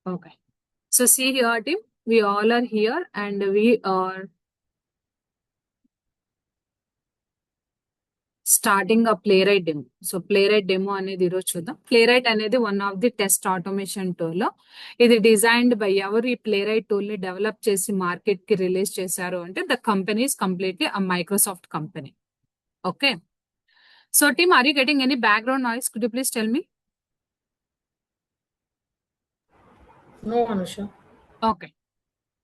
Okay. So see here, team, we all are here and we are starting a playwright demo. So playwright demo అనేది ఈరోజు చూద్దాం. Playwright అనేది one of the test automation tool. ఇది designed by ఎవరు ఈ Playwright tool ని develop చేసి market కి రిలీజ్ చేశారు అంటే the company is completely a Microsoft company. Okay. So team, are you getting any background noise? Could you please tell me? No, Anusha. Okay.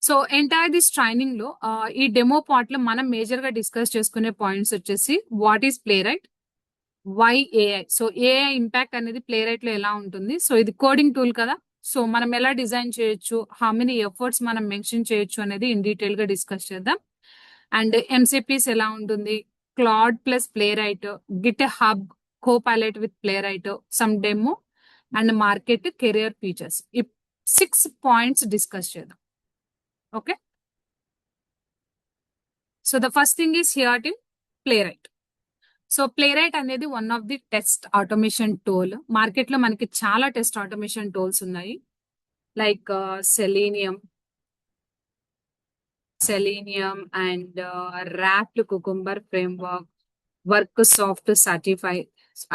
So entire this training లో ఈ demo part లో మనం major గా discuss చేసుకునే points వచ్చేసి what is Playwright, why AI. So AI impact అనేది Playwright లో ఎలా ఉంటుంది. సో ఇది కోడింగ్ టూల్ కదా, సో మనం ఎలా డిజైన్ చేయొచ్చు, హౌ మెనీ ఎఫర్ట్స్ మనం మెన్షన్ చేయొచ్చు అనేది ఇన్ డీటెయిల్ గా డిస్కస్ చేద్దాం. అండ్ ఎంసీపీస్ ఎలా ఉంటుంది, Claude plus Playwright, GitHub, Copilot with Playwright, some demo and market career features. ఈ 6 పాయింట్స్ డిస్కస్ చేద్దాం. Okay. So the first thing is here to playwright. So playwright అనేది one of the test automation tool. Market లో మనకి చాలా test automation tools ఉన్నాయి, like selenium and wrapped cucumber framework, work soft certify.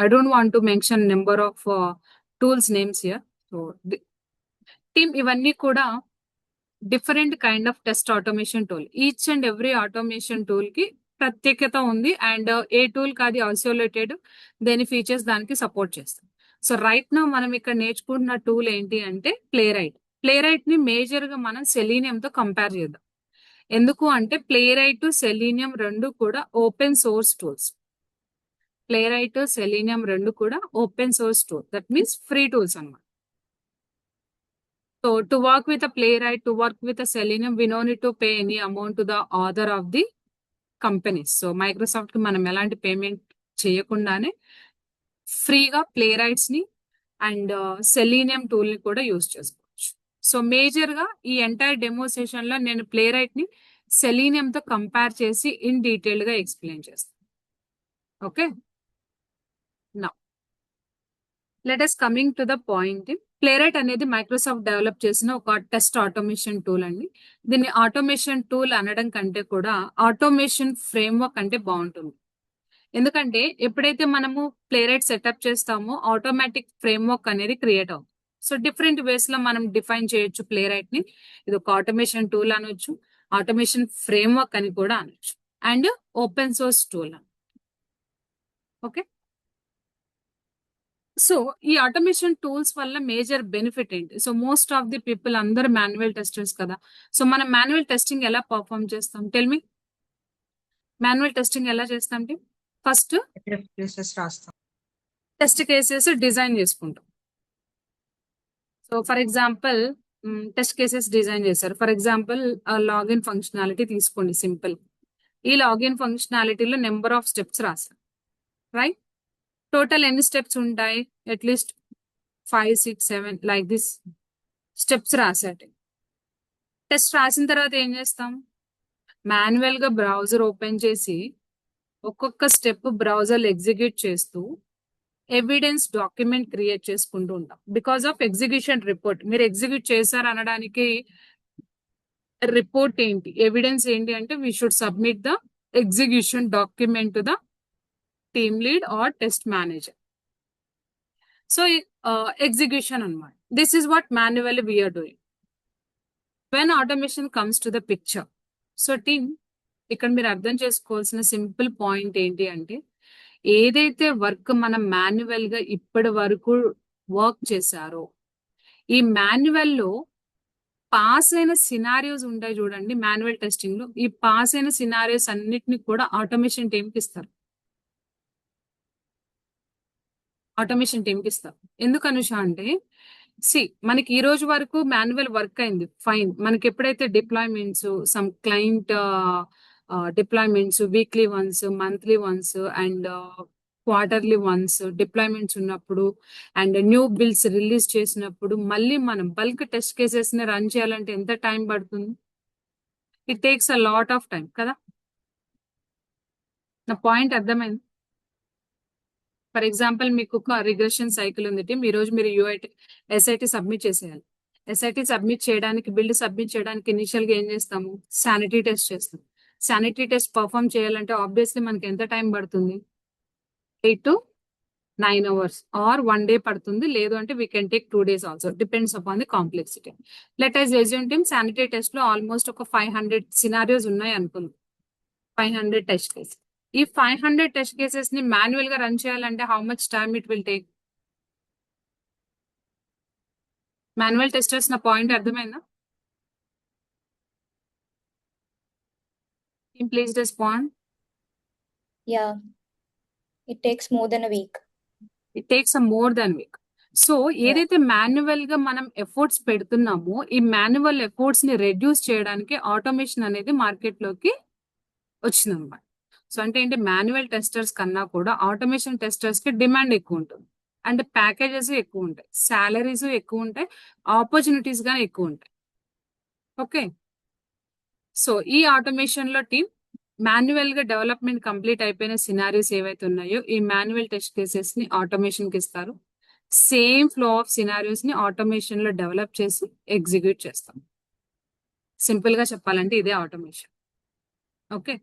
I don't want to mention number of tools names here. So team, ఇవన్నీ కూడా different kind of test automation tool. Each and every automation tool కి ప్రత్యేకత ఉంది and A tool కాది isolated, దేని features దానికి support చేస్తాం. So right now మనం ఇక్కడ నేర్చుకుంటున్న టూల్ ఏంటి అంటే ప్లేరైట్. ప్లేరైట్ ని మేజర్ గా మనం సెలీనియం తో కంపేర్ చేద్దాం. ఎందుకు అంటే ప్లేరైట్, సెలీనియం రెండు కూడా ఓపెన్ సోర్స్ టూల్స్. ప్లేరైట్, సెలీనియం రెండు కూడా open source tool, that means free tools అన్నమాట. So to work with a playwright, to work with a Selenium, we no need to pay any amount to the author of the companies. So Microsoft కి మనం ఎలాంటి payment చేయకుండానే ఫ్రీగా ప్లేరైట్స్ ని and selenium tool ని కూడా use చేసుకోవచ్చు. So major గా ఈ ఎంటైర్ డెమో సెషన్ లో నేను ప్లేరైట్ ని సెలీనియం తో కంపేర్ చేసి ఇన్ డీటెయిల్డ్ గా ఎక్స్ప్లెయిన్ చేస్తాను. Okay. Now let us coming to the point. ప్లేరైట్ అనేది మైక్రోసాఫ్ట్ డెవలప్ చేసిన ఒక టెస్ట్ ఆటోమేషన్ టూల్ అండి. దీన్ని ఆటోమేషన్ టూల్ అనడం కంటే కూడా ఆటోమేషన్ ఫ్రేమ్వర్క్ అంటే బాగుంటుంది. ఎందుకంటే ఎప్పుడైతే మనము ప్లేరైట్ సెటప్ చేస్తామో ఆటోమేటిక్ ఫ్రేమ్వర్క్ అనేది క్రియేట్ అవుతుంది. సో డిఫరెంట్ వేస్ లో మనం డిఫైన్ చేయొచ్చు ప్లేరైట్ ని. ఇది ఒక ఆటోమేషన్ టూల్ అనొచ్చు, ఆటోమేషన్ ఫ్రేమ్వర్క్ అని కూడా అనొచ్చు, and open source tool. Okay. So ఈ ఆటోమేషన్ టూల్స్ వల్ల మేజర్ బెనిఫిట్ ఏంటి? So most of the people అందరు మాన్యువల్ టెస్టర్స్ కదా. సో మనం మాన్యువల్ టెస్టింగ్ ఎలా పర్ఫామ్ చేస్తాం? Tell me. మాన్యువల్ టెస్టింగ్ ఎలా చేస్తాం? ఫస్ట్ టెస్ట్ కేసెస్ డిజైన్ చేసుకుంటాం. So for example test cases design చేశారు. ఫర్ ఎగ్జాంపుల్ లాగిన్ ఫంక్షనాలిటీ తీసుకోండి, సింపుల్. ఈ లాగిన్ ఫంక్షనాలిటీలో నెంబర్ ఆఫ్ స్టెప్స్ రాశారు, రైట్? టోటల్ ఎన్ని స్టెప్స్ ఉంటాయి? అట్లీస్ట్ 5, 6, 7 లైక్ దిస్ స్టెప్స్ రాసాడు. టెస్ట్ రాసిన తర్వాత ఏం చేస్తాం? మాన్యువల్ గా బ్రౌజర్ ఓపెన్ చేసి ఒక్కొక్క స్టెప్ బ్రౌజర్ ఎగ్జిక్యూట్ చేస్తూ ఎవిడెన్స్ డాక్యుమెంట్ క్రియేట్ చేసుకుంటూ ఉంటాం. Because of execution report. మీరు ఎగ్జిక్యూట్ చేశారు అనడానికి రిపోర్ట్ ఏంటి, ఎవిడెన్స్ ఏంటి అంటే we should submit the execution document to the team lead or test manager. So execution అన్నమాట. This is what manually we are doing. When automation comes to the picture. So team, ఇక్కడ మీరు అర్థం చేసుకోవాల్సిన simple point ఏంటి అంటే ఏదైతే work మనం manual గా ఇప్పటి వరకు వర్క్ చేశారో ఈ మాన్యువల్ లో పాస్ అయిన సినారియోస్ ఉంటాయి చూడండి. మాన్యువల్ టెస్టింగ్ లో ఈ పాస్ అయిన సినారియోస్ అన్నిటిని కూడా ఆటోమేషన్ టీమ్ కి ఇస్తారు. ఆటోమేషన్ టీమ్ కి ఇస్తారు. ఎందుకు అనుష అంటే మనకి ఈ రోజు వరకు మాన్యువల్ వర్క్ అయింది, ఫైన్. మనకి ఎప్పుడైతే deployments, some client deployments, weekly once, monthly once and quarterly once deployments ఉన్నప్పుడు అండ్ న్యూ బిల్స్ రిలీజ్ చేసినప్పుడు మళ్ళీ మనం బల్క్ టెస్ట్ కేసెస్ ని రన్ చేయాలంటే ఎంత టైం పడుతుంది? It takes a lot of time కదా. నా పాయింట్ అర్థమైంది? ఫర్ ఎగ్జాంపుల్ మీకు ఒక రిగ్రెషన్ సైకిల్ ఉంది టీమ్. ఈ రోజు మీరు ఎస్ఐటి సబ్మిట్ చేసేయాలి. ఎస్ఐటి సబ్మిట్ చేయడానికి, బిల్డ్ సబ్మిట్ చేయడానికి ఇనిషియల్ గా ఏం చేస్తాము? శానిటరీ టెస్ట్ చేస్తాం. శానిటరీ టెస్ట్ పర్ఫామ్ చేయాలంటే ఆబ్వియస్లీ మనకి ఎంత టైం పడుతుంది? 8 to 9 hours ఆర్ 1 day పడుతుంది. లేదు అంటే we can take 2 days also, depends upon the complexity. Let us assume team sanitary test లో ఆల్మోస్ట్ ఒక 500 సినారియోస్ ఉన్నాయి అనుకుందాం. 500 టెస్ట్ కేసెస్. ఈ 500 టెస్ట్ కేసెస్ ని మాన్యువల్ గా రన్ చేయాలంటే how much time it will take? Manual testers నా point అర్థమైందా? Please respond. Yeah, it takes more than a week. It takes more than week. So ఏదైతే manual గా మనం efforts పెడుతున్నామో, ఈ మాన్యువల్ ఎఫర్ట్స్ ని రెడ్యూస్ చేయడానికి ఆటోమేషన్ అనేది మార్కెట్ లోకి వచ్చిందన్నమాట. సో అంటే ఏంటి, మాన్యువల్ టెస్టర్స్ కన్నా కూడా ఆటోమేషన్ టెస్టర్స్ కి డిమాండ్ ఎక్కువ ఉంటుంది, అండ్ ప్యాకేజెస్ ఎక్కువ ఉంటాయి, సాలరీస్ ఎక్కువ ఉంటాయి, ఆపర్చునిటీస్ గా ఎక్కువ ఉంటాయి. ఓకే, సో ఈ ఆటోమేషన్ లో టీమ్ మాన్యువల్ గా డెవలప్మెంట్ కంప్లీట్ అయిపోయిన సినారీస్ ఏవైతే ఉన్నాయో ఈ మాన్యువల్ టెస్ట్ కేసెస్ ని ఆటోమేషన్ కి ఇస్తారు. సేమ్ ఫ్లో ఆఫ్ సినారియోస్ ని ఆటోమేషన్ లో డెవలప్ చేసి ఎగ్జిక్యూట్ చేస్తాం. సింపుల్ గా చెప్పాలంటే ఇదే ఆటోమేషన్. ఓకే,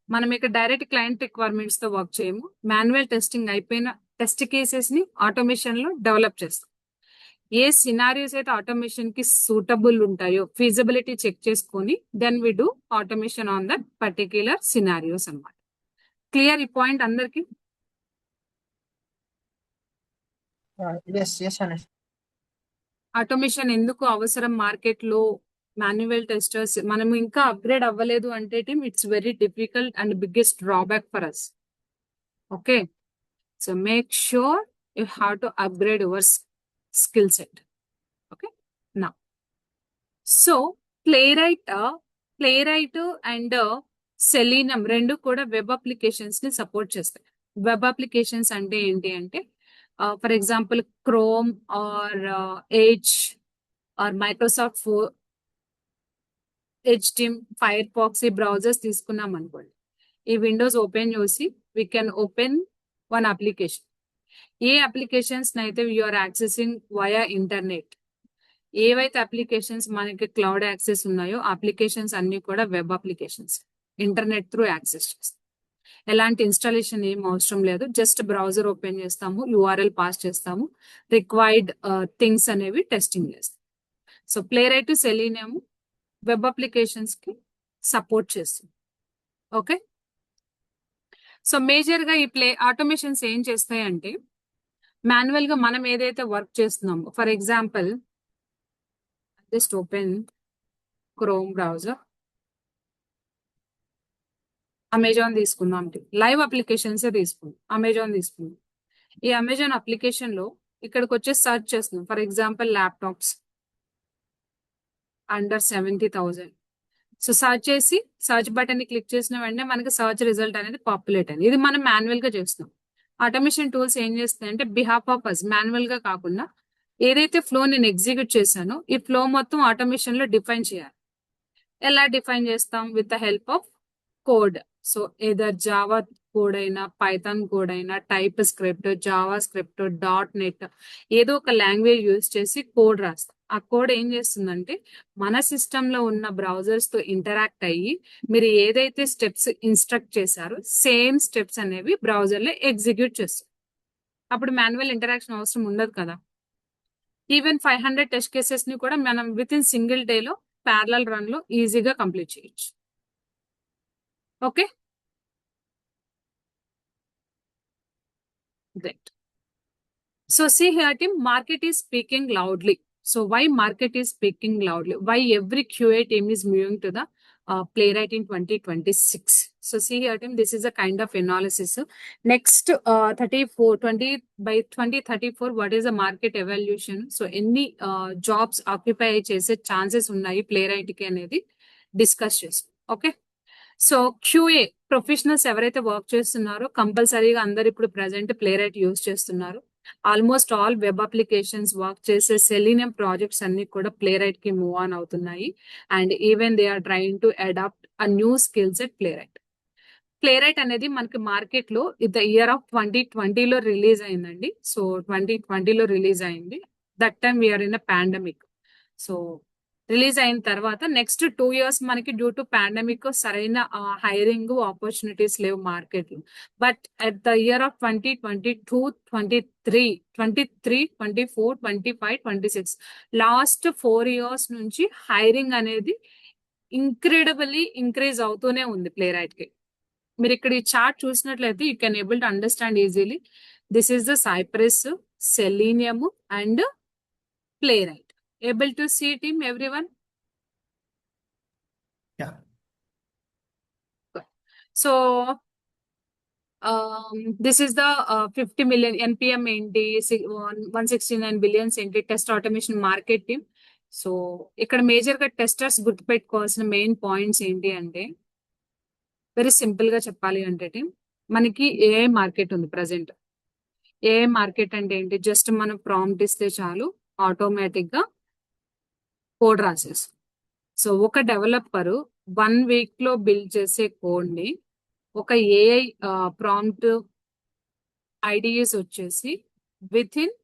మనం ఇక్కడ డైరెక్ట్ క్లయింట్ రిక్వైర్మెంట్స్ తో వర్క్ చేయము. మాన్యువల్ టెస్టింగ్ అయిపోయిన టెస్ట్ కేసెస్ ని ఆటోమేషన్ లో డెవలప్ చేస్తాం. ఏ సినారియోస్ అయితే ఆటోమేషన్ కి సూటబుల్ ఉంటాయో ఫీజిబిలిటీ చెక్ చేసుకొని then we do automation on that particular scenarios అన్నమాట. క్లియర్ ఈ పాయింట్ అందరికి? Yes, Anush. ఆటోమేషన్ ఎందుకు అవసరం మార్కెట్ లో? మాన్యువల్ టెస్టర్స్ మనం ఇంకా అప్గ్రేడ్ అవ్వలేదు అంటే it's very difficult and biggest drawback for us. Okay, so make sure you have to upgrade your skill set. Okay, నా సో ప్లేరైట్ అండ్ సెలీనియం రెండు కూడా వెబ్ అప్లికేషన్స్ ని సపోర్ట్ చేస్తాయి. వెబ్ అప్లికేషన్స్ అంటే ఏంటి అంటే for example Chrome or Edge or Microsoft Edge team, Firefox, ఈ browsers తీసుకున్నాం అనుకోండి. ఈ విండోస్ ఓపెన్ చేసి we can open one application. ఏ అప్లికేషన్స్ అయితే యూఆర్ యాక్సెసింగ్ వయా ఇంటర్నెట్, ఏవైతే అప్లికేషన్స్ మనకి క్లౌడ్ యాక్సెస్ ఉన్నాయో అప్లికేషన్స్ అన్ని కూడా web applications, internet through access చేస్తాం. ఎలాంటి ఇన్స్టాలేషన్ ఏం అవసరం లేదు, జస్ట్ బ్రౌజర్ ఓపెన్ చేస్తాము, యూఆర్ఎల్ పాస్ చేస్తాము, రిక్వైర్డ్ థింగ్స్ అనేవి టెస్టింగ్ చేస్తాం. సో ప్లేరైట్, సెలీనియం వెబ్ అప్లికేషన్స్ కి సపోర్ట్ చేస్తుంది. ఓకే, సో మేజర్ గా ఈ ఆటోమేషన్స్ ఏం చేస్తాయి అంటే మాన్యువల్ గా మనం ఏదైతే వర్క్ చేస్తున్నామో, for example just open chrome browser, Amazon తీసుకుందాం, లైవ్ అప్లికేషన్స్ తీసుకుందాం, అమెజాన్ తీసుకుందాం. ఈ అమెజాన్ అప్లికేషన్ లో ఇక్కడికి వచ్చి సర్చ్ చేస్తున్నాం. For example laptops under 70,000. So search చేసి సర్చ్ బటన్ ని క్లిక్ చేసిన వెంటనే మనకి సర్చ్ రిజల్ట్ అనేది పాపులేట్ అయింది. ఇది మనం మాన్యువల్ గా చేస్తున్నాం. ఆటోమేషన్ టూల్స్ ఏం చేస్తాయంటే బిహాఫ్ ఆఫ్ అస్, మాన్యువల్ గా కాకుండా ఏదైతే ఫ్లో నేను ఎగ్జిక్యూట్ చేశానో ఈ ఫ్లో మొత్తం ఆటోమేషన్ లో డిఫైన్ చేయాలి. ఎలా డిఫైన్ చేస్తాం? With the help of code. So either Java code అయినా, పైథాన్ కోడ్ అయినా, type script, Java script, .NET ఏదో ఒక లాంగ్వేజ్ యూజ్ చేసి కోడ్ రాస్తాం. ఆ కోడ్ ఏం చేస్తుందంటే మన సిస్టమ్ లో ఉన్న బ్రౌజర్స్ తో ఇంటరాక్ట్ అయ్యి మీరు ఏదైతే స్టెప్స్ ఇన్స్ట్రక్ట్ చేశారో సేమ్ స్టెప్స్ అనేవి బ్రౌజర్ లో ఎగ్జిక్యూట్ చేస్తుంది. అప్పుడు మాన్యువల్ ఇంటరాక్షన్ అవసరం ఉండదు కదా. ఈవెన్ 500 టెస్ట్ కేసెస్ ని కూడా మనం విత్ ఇన్ సింగిల్ డే లో ప్యారలల్ రన్ లో ఈజీగా కంప్లీట్ చేయొచ్చు. Okay, great. So see here team, market is speaking loudly. So why market is speaking loudly? Why every QA team is moving to the Playwright in 2026? So see here team, this is a kind of analysis. Next 20 by 2034, what is the market evaluation? So any jobs occupy చేసే chances ఉన్నాయి Playwright కి అనేది discuss చేస్తాం. Okay, so QA professionals ఎవరైతే work చేస్తున్నారో కంపల్సరీగా అందరు ఇప్పుడు ప్రెసెంట్ ప్లేరైట్ యూజ్ చేస్తున్నారు. Almost all web applications work చేసే సెలీనియం ప్రాజెక్ట్స్ అన్ని కూడా ప్లేరైట్ కి మూవ్ ఆన్ అవుతున్నాయి. And even they are trying to adapt a new skills at Playwright. Playwright అనేది మనకి మార్కెట్ లో ద ఇయర్ ఆఫ్ 2020లో రిలీజ్ అయిందండి. సో 2020లో రిలీజ్ అయింది. That time we are in a pandemic. So release అయిన తర్వాత నెక్స్ట్ 2 years మనకి డ్యూ టు పాండమిక్ సరైన హైరింగ్ ఆపర్చునిటీస్ లేవు market. But at the year of 2022, 23, 24, 25, 26 last 4 years నుంచి హైరింగ్ అనేది ఇంక్రెడిబుల్లీ ఇంక్రీజ్ అవుతూనే ఉంది ప్లేరైట్ కి. మీరు ఇక్కడ ఈ చార్ట్ చూసినట్లయితే you can able to understand easily. This is the Cypress, Selenium and Playwright. Able to see team, everyone? Yeah. Good. So, this is the 50 million NPM ఏంటి 169 billions ఏంటి test automation market team. So ఇక్కడ major గా testers గుర్తుపెట్టుకోవాల్సిన main points ఏంటి అంటే, very simple గా చెప్పాలి అంటే టీమ్, మనకి ఏఐ మార్కెట్ ఉంది ప్రజెంట్. ఏఐ మార్కెట్ అంటే ఏంటి, జస్ట్ మనం ప్రాంప్ట్ ఇస్తే చాలు ఆటోమేటిక్ గా కోడ్ రాసేసి. సో ఒక డెవలపర్ 1 week లో బిల్డ్ చేసే కోడ్ ని ఒక ఏఐ ప్రాంప్ట్ ఐడియాస్ వచ్చేసి విత్ ఇన్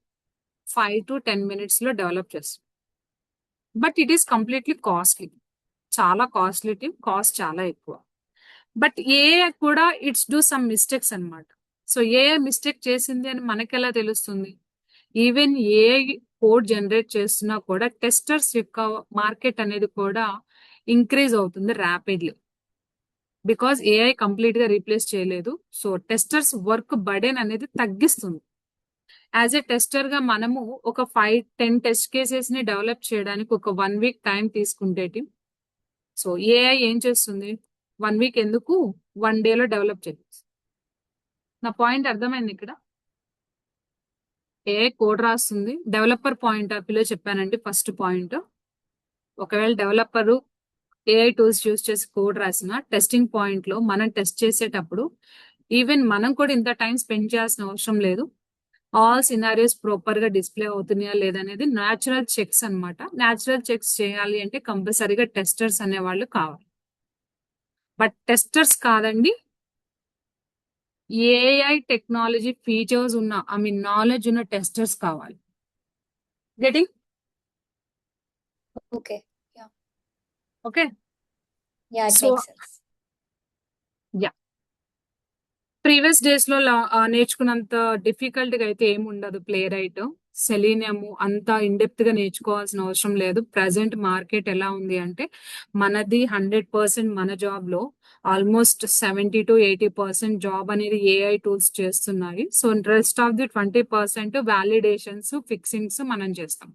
5 to 10 minutes లో డెవలప్ చేస్తుంది. But it is completely costly, చాలా కాస్ట్లీ టీమ్, కాస్ట్ చాలా ఎక్కువ. బట్ ఏఐ కూడా ఇట్స్ డూ సమ్ మిస్టేక్స్ అన్నమాట. సో ఏఐ మిస్టేక్ చేసింది అని మనకెలా తెలుస్తుంది? ఈవెన్ ఏఐ కోడ్ జనరేట్ చేస్తున్నా కూడా టెస్టర్స్ యొక్క మార్కెట్ అనేది కూడా ఇంక్రీజ్ అవుతుంది ర్యాపిడ్లీ. బికాస్ ఏఐ కంప్లీట్ గా రీప్లేస్ చేయలేదు. సో టెస్టర్స్ వర్క్ బర్డెన్ అనేది తగ్గిస్తుంది. యాజ్ ఎ టెస్టర్ గా మనము ఒక 5-10 టెస్ట్ కేసెస్ ని డెవలప్ చేయడానికి ఒక 1 week టైం తీసుకుంటే టీమ్, సో ఏఐ ఏం చేస్తుంది? 1 week ఎందుకు, 1 day లో డెవలప్ చేస్తుంది. నా పాయింట్ అర్థమైంది ఇక్కడ? ఏఐ కోడ్ రాస్తుంది. డెవలపర్ పాయింట్ ఆఫ్ వ్యూలో చెప్పానండి ఫస్ట్ పాయింట్. ఒకవేళ డెవలపర్ ఏఐ టూల్స్ యూజ్ చేసి కోడ్ రాసిన టెస్టింగ్ పాయింట్ లో మనం టెస్ట్ చేసేటప్పుడు ఈవెన్ మనం కూడా ఇంత టైం స్పెండ్ చేయాల్సిన అవసరం లేదు. ఆల్ సినారియోస్ ప్రాపర్ గా డిస్ప్లే అవుతున్నాయా లేదనేది న్యాచురల్ చెక్స్ అన్నమాట. న్యాచురల్ చెక్స్ చేయాలి అంటే కంపల్సరీగా టెస్టర్స్ అనేవాళ్ళు కావాలి. బట్ టెస్టర్స్ కాదండి, ఏఐ టెక్నాలజీ ఫీచర్స్ ఉన్న నాలెడ్జ్ ఉన్న టెస్టర్స్ కావాలి. Getting Okay. Okay? Yeah, it So, makes sense. Previous days లో నేర్చుకున్నంత డిఫికల్ట్ గా అయితే ఏమి ఉండదు ప్లే రైట్. సెలీనియం అంతా ఇండెప్త్ గా నేర్చుకోవాల్సిన అవసరం లేదు. ప్రజెంట్ మార్కెట్ ఎలా ఉంది అంటే, మనది 100% మన జాబ్ లో ఆల్మోస్ట్ 70 to 80% జాబ్ అనేది ఏఐ టూల్స్ చేస్తున్నాయి. So rest of the 20% validations, fixings మనం చేస్తాం.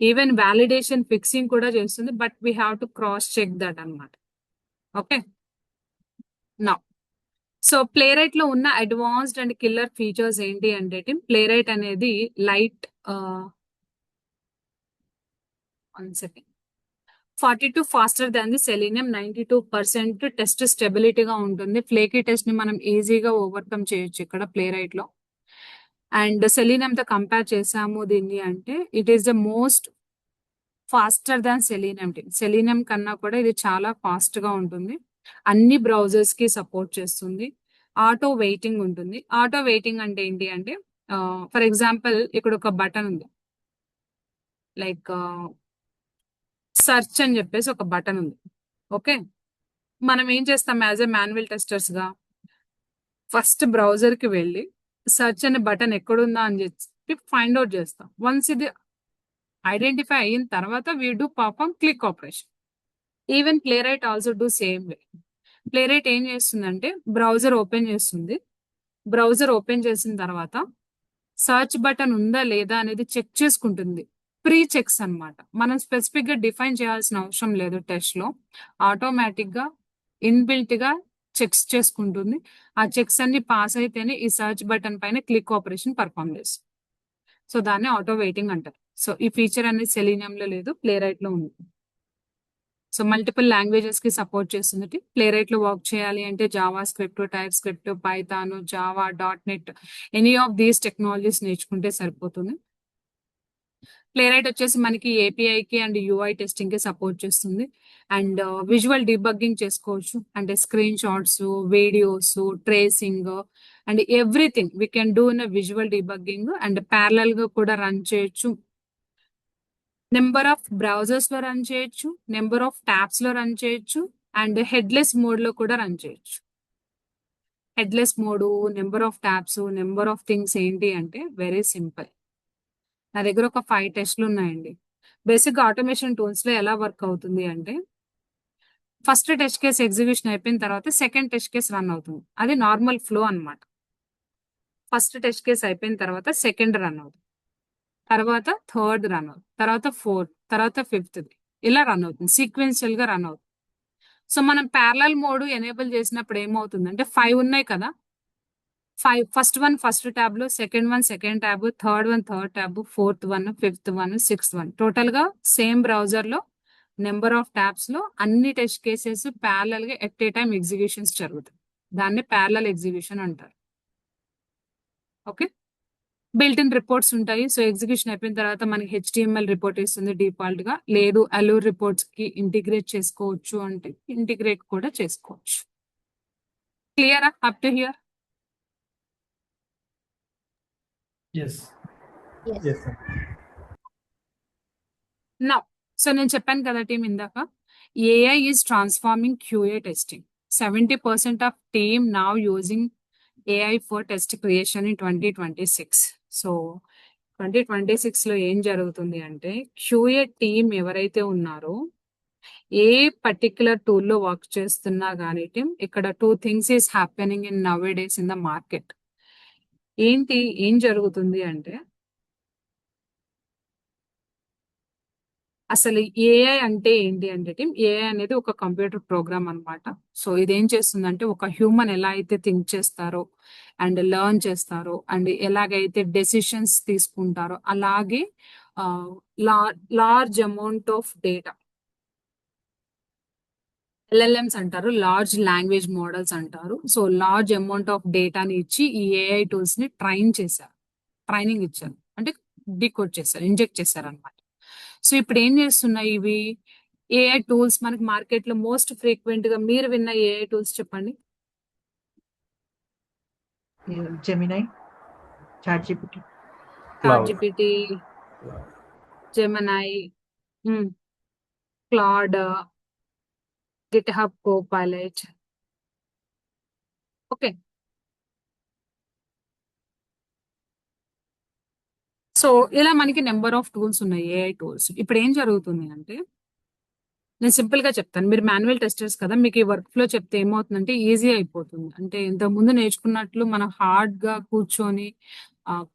ఈవెన్ వ్యాలిడేషన్, ఫిక్సింగ్ కూడా చేస్తుంది. But we have to cross check that అన్నమాట. ఓకే, నా సో ప్లేరైట్ లో ఉన్న అడ్వాన్స్డ్ అండ్ కిల్లర్ ఫీచర్స్ ఏంటి అంటే, ప్లేరైట్ అనేది light 42 faster than the Selenium, 92% test స్టెబిలిటీగా ఉంటుంది. ఫ్లేకీ టెస్ట్ ని మనం ఈజీగా ఓవర్కమ్ చేయొచ్చు ఇక్కడ ప్లేరైట్ లో. అండ్ సెలీనియం తో కంపేర్ చేసాము దీన్ని అంటే, it is the most faster than Selenium. Selenium కన్నా కూడా ఇది చాలా ఫాస్ట్ గా ఉంటుంది. అన్ని బ్రౌజర్స్ కి సపోర్ట్ చేస్తుంది. ఆటో వెయిటింగ్ ఉంటుంది. ఆటో వెయిటింగ్ అంటే ఏంటి అంటే, ఫర్ ఎగ్జాంపుల్ ఇక్కడ ఒక బటన్ ఉంది, లైక్ సర్చ్ అని చెప్పేసి ఒక బటన్ ఉంది. ఓకే, మనం ఏం చేస్తాం యాజ్ ఎ మాన్యువల్ టెస్టర్స్ గా, ఫస్ట్ బ్రౌజర్ కి వెళ్ళి సర్చ్ అనే బటన్ ఎక్కడుందా అని చెప్పి ఫైండ్ అవుట్ చేస్తాం. వన్స్ ఇది ఐడెంటిఫై అయిన తర్వాత we do perform click operation. Even ప్లేరైట్ also do same way. ప్లేరైట్ ఏం చేస్తుందంటే, బ్రౌజర్ ఓపెన్ చేస్తుంది. బ్రౌజర్ ఓపెన్ చేసిన తర్వాత సర్చ్ బటన్ ఉందా లేదా అనేది చెక్ చేసుకుంటుంది. ప్రీ చెక్స్ అన్నమాట. మనం స్పెసిఫిక్ గా డిఫైన్ చేయాల్సిన అవసరం లేదు. టెస్ట్ లో ఆటోమేటిక్ గా ఇన్బిల్ట్ గా చెక్స్ చేసుకుంటుంది. ఆ చెక్స్ అన్ని పాస్ అయితేనే ఈ సర్చ్ బటన్ పైన క్లిక్ ఆపరేషన్ పర్ఫామ్ చేస్తుంది. సో దాన్ని ఆటో వెయిటింగ్ అంటారు. సో ఈ ఫీచర్ అనేది సెలీనియం లో లేదు, ప్లేరైట్ లో ఉంది. సో మల్టిపుల్ లాంగ్వేజెస్ కి సపోర్ట్ చేస్తుంది. ప్లేరైట్ లో వర్క్ చేయాలి అంటే Java script, type script, Python, Java, .NET any of these technologies నేర్చుకుంటే సరిపోతుంది. ప్లేరైట్ వచ్చేసి మనకి API కి అండ్ UI టెస్టింగ్ కి సపోర్ట్ చేస్తుంది. అండ్ విజువల్ డిబగ్గింగ్ చేసుకోవచ్చు. అంటే screen shots, videos, tracing and everything we can do in visual debugging. And parallel గా కూడా రన్ చేయొచ్చు. నెంబర్ ఆఫ్ బ్రౌజర్స్ లో రన్ చేయొచ్చు, నెంబర్ ఆఫ్ ట్యాబ్స్ లో రన్ చేయొచ్చు, అండ్ హెడ్లెస్ మోడ్ లో కూడా రన్ చేయొచ్చు. Headless mode, number of tabs, number of things ఏంటి అంటే వెరీ సింపుల్. నా దగ్గర ఒక 5 టెస్ట్లు ఉన్నాయండి. బేసిక్ ఆటోమేషన్ టూల్స్ లో ఎలా వర్క్ అవుతుంది అంటే ఫస్ట్ టెస్ట్ కేస్ ఎగ్జిక్యూషన్ అయిపోయిన తర్వాత సెకండ్ టెస్ట్ కేస్ రన్ అవుతుంది. అది నార్మల్ ఫ్లో అన్నమాట. ఫస్ట్ టెస్ట్ కేస్ అయిపోయిన తర్వాత సెకండ్ రన్ అవుతుంది, తర్వాత థర్డ్ రన్ అవుతుంది, తర్వాత ఫోర్త్, తర్వాత ఫిఫ్త్, ఇలా రన్ అవుతుంది, సీక్వెన్షియల్ గా రన్ అవుతుంది. సో మనం ప్యారలల్ మోడ్ ఎనేబుల్ చేసినప్పుడు ఏమవుతుందంటే 5 ఉన్నాయి కదా, 5 ఫస్ట్ వన్ ఫస్ట్ ట్యాబ్ లో, second one second tab, third one third tab, fourth one, fifth one, sixth one, total గా సేమ్ బ్రౌజర్ లో నెంబర్ ఆఫ్ ట్యాబ్స్ లో అన్ని టెస్ట్ కేసెస్ ప్యారలల్ గా ఎట్ ఏ టైం ఎగ్జిక్యూషన్స్ జరుగుతాయి. దాన్ని parallel execution అంటారు. Okay, built in reports ఉంటాయి. So execution అయిపోయిన తర్వాత మనకి హెచ్టిఎంఎల్ రిపోర్ట్ ఇస్తుంది డిఫాల్ట్ గా. లేదు అలూర్ రిపోర్ట్స్ కి ఇంటిగ్రేట్ చేసుకోవచ్చు అంటే ఇంటిగ్రేట్ కూడా చేసుకోవచ్చు. క్లియరా up to here? Yes. Yes. Yes, sir. Now, so నేను చెప్పాను కదా టీమ్ ఇందాక, AI is transforming QA testing. 70% of team now using AI for test creation in 2026. So 2026 లో ఏం జరుగుతుంది అంటే క్యూఏ టీమ్ ఎవరైతే ఉన్నారో ఏ పర్టిక్యులర్ టూల్ లో వర్క్ చేస్తున్నా కానీ టీమ్, ఇక్కడ 2 things is happening in nowadays in the market. ఏం జరుగుతుంది అంటే అసలు ఏఐ అంటే ఏంటి అంటే టీమ్, ఏఐ అనేది ఒక కంప్యూటర్ ప్రోగ్రామ్ అన్నమాట. సో ఇదేం చేస్తుందంటే ఒక హ్యూమన్ ఎలా అయితే థింక్ చేస్తారో అండ్ లెర్న్ చేస్తారో అండ్ ఎలాగైతే డెసిషన్స్ తీసుకుంటారో అలాగే large amount of data, LLMs అంటారు, లార్జ్ లాంగ్వేజ్ మోడల్స్ అంటారు. సో లార్జ్ అమౌంట్ ఆఫ్ డేటాని ఇచ్చి ఈ ఏఐ టూల్స్ ని ట్రైనింగ్ ఇచ్చారు, అంటే డీకోడ్ చేశారు, ఇంజెక్ట్ చేశారు అనమాట. సో ఇప్పుడు ఏం చేస్తున్నాయి ఇవి ఏఐ టూల్స్ మనకి మార్కెట్ లో మోస్ట్ ఫ్రీక్వెంట్ గా మీరు విన్న ఏఐ టూల్స్ చెప్పండి. Gemini, ChatGPT. Cloud. ChatGPT, Gemini, Claude, GitHub Copilot. Okay, so ఇలా మనకి నెంబర్ ఆఫ్ టూల్స్ ఉన్నాయి, ఏఐ టూల్స్. ఇప్పుడు ఏం జరుగుతుంది అంటే నేను సింపుల్ గా చెప్తాను, మీరు మాన్యువల్ టెస్టర్స్ కదా, మీకు ఈ వర్క్ ఫ్లో చెప్తే ఏమవుతుందంటే ఈజీ అయిపోతుంది. అంటే ఇంతకు ముందు నేర్చుకున్నట్లు మనం హార్డ్ గా కూర్చొని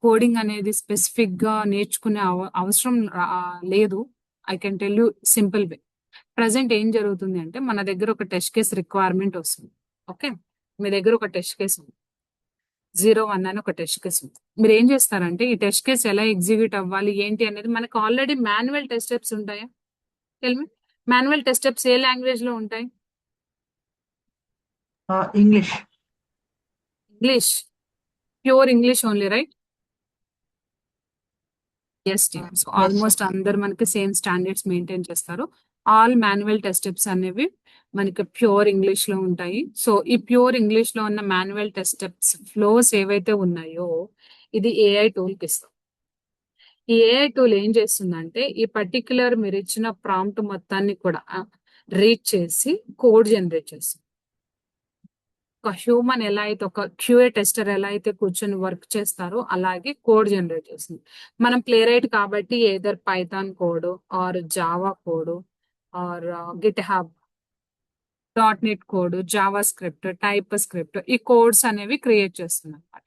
కోడింగ్ అనేది స్పెసిఫిక్ గా నేర్చుకునే అవసరం లేదు. I can tell you simple way. Present ఏం జరుగుతుంది అంటే మన దగ్గర ఒక టెస్ట్ కేస్ రిక్వైర్మెంట్ వస్తుంది. ఓకే, మీ దగ్గర ఒక టెస్ట్ కేస్ ఉంది, 01 అని ఒక టెస్ట్ కేస్ ఉంది. మీరు ఏం చేస్తారంటే ఈ టెస్ట్ కేస్ ఎలా ఎగ్జిక్యూట్ అవ్వాలి ఏంటి అనేది మనకు ఆల్రెడీ మాన్యువల్ టెస్ట్ స్టెప్స్ ఉంటాయా? Tell me, manual test steps ఏ లాంగ్వేజ్ లో ఉంటాయి? English. English, pure English only, right? Yes team. So Yes, almost అందరు మనకి సేమ్ స్టాండర్డ్స్ మెయింటైన్ చేస్తారు. ఆల్ మాన్యువల్ టెస్ట్ స్టెప్స్ అనేవి మనకి ప్యూర్ ఇంగ్లీష్ లో ఉంటాయి. సో ఈ ప్యూర్ ఇంగ్లీష్ లో ఉన్న మాన్యువల్ టెస్ట్ స్టెప్స్ ఫ్లోస్ ఏవైతే ఉన్నాయో ఇది ఏఐ టూల్ కి ఇస్తాం. ఈ ఏఐ టూల్ ఏం చేస్తుందంటే ఈ పర్టిక్యులర్ మీరు ఇచ్చిన ప్రాంప్ట్ మొత్తాన్ని కూడా రీడ్ చేసి కోడ్ జనరేట్ చేస్తుంది. ఒక హ్యూమన్ ఎలా అయితే, ఒక క్యూఏ టెస్టర్ ఎలా అయితే కూర్చొని వర్క్ చేస్తారో అలాగే కోడ్ జనరేట్ చేస్తుంది. మనం ప్లే రైట్ కాబట్టి either Python code or Java code or GitHub, .NET code, JavaScript, TypeScript, ఈ కోడ్స్ అనేవి క్రియేట్ చేస్తుంది అనమాట.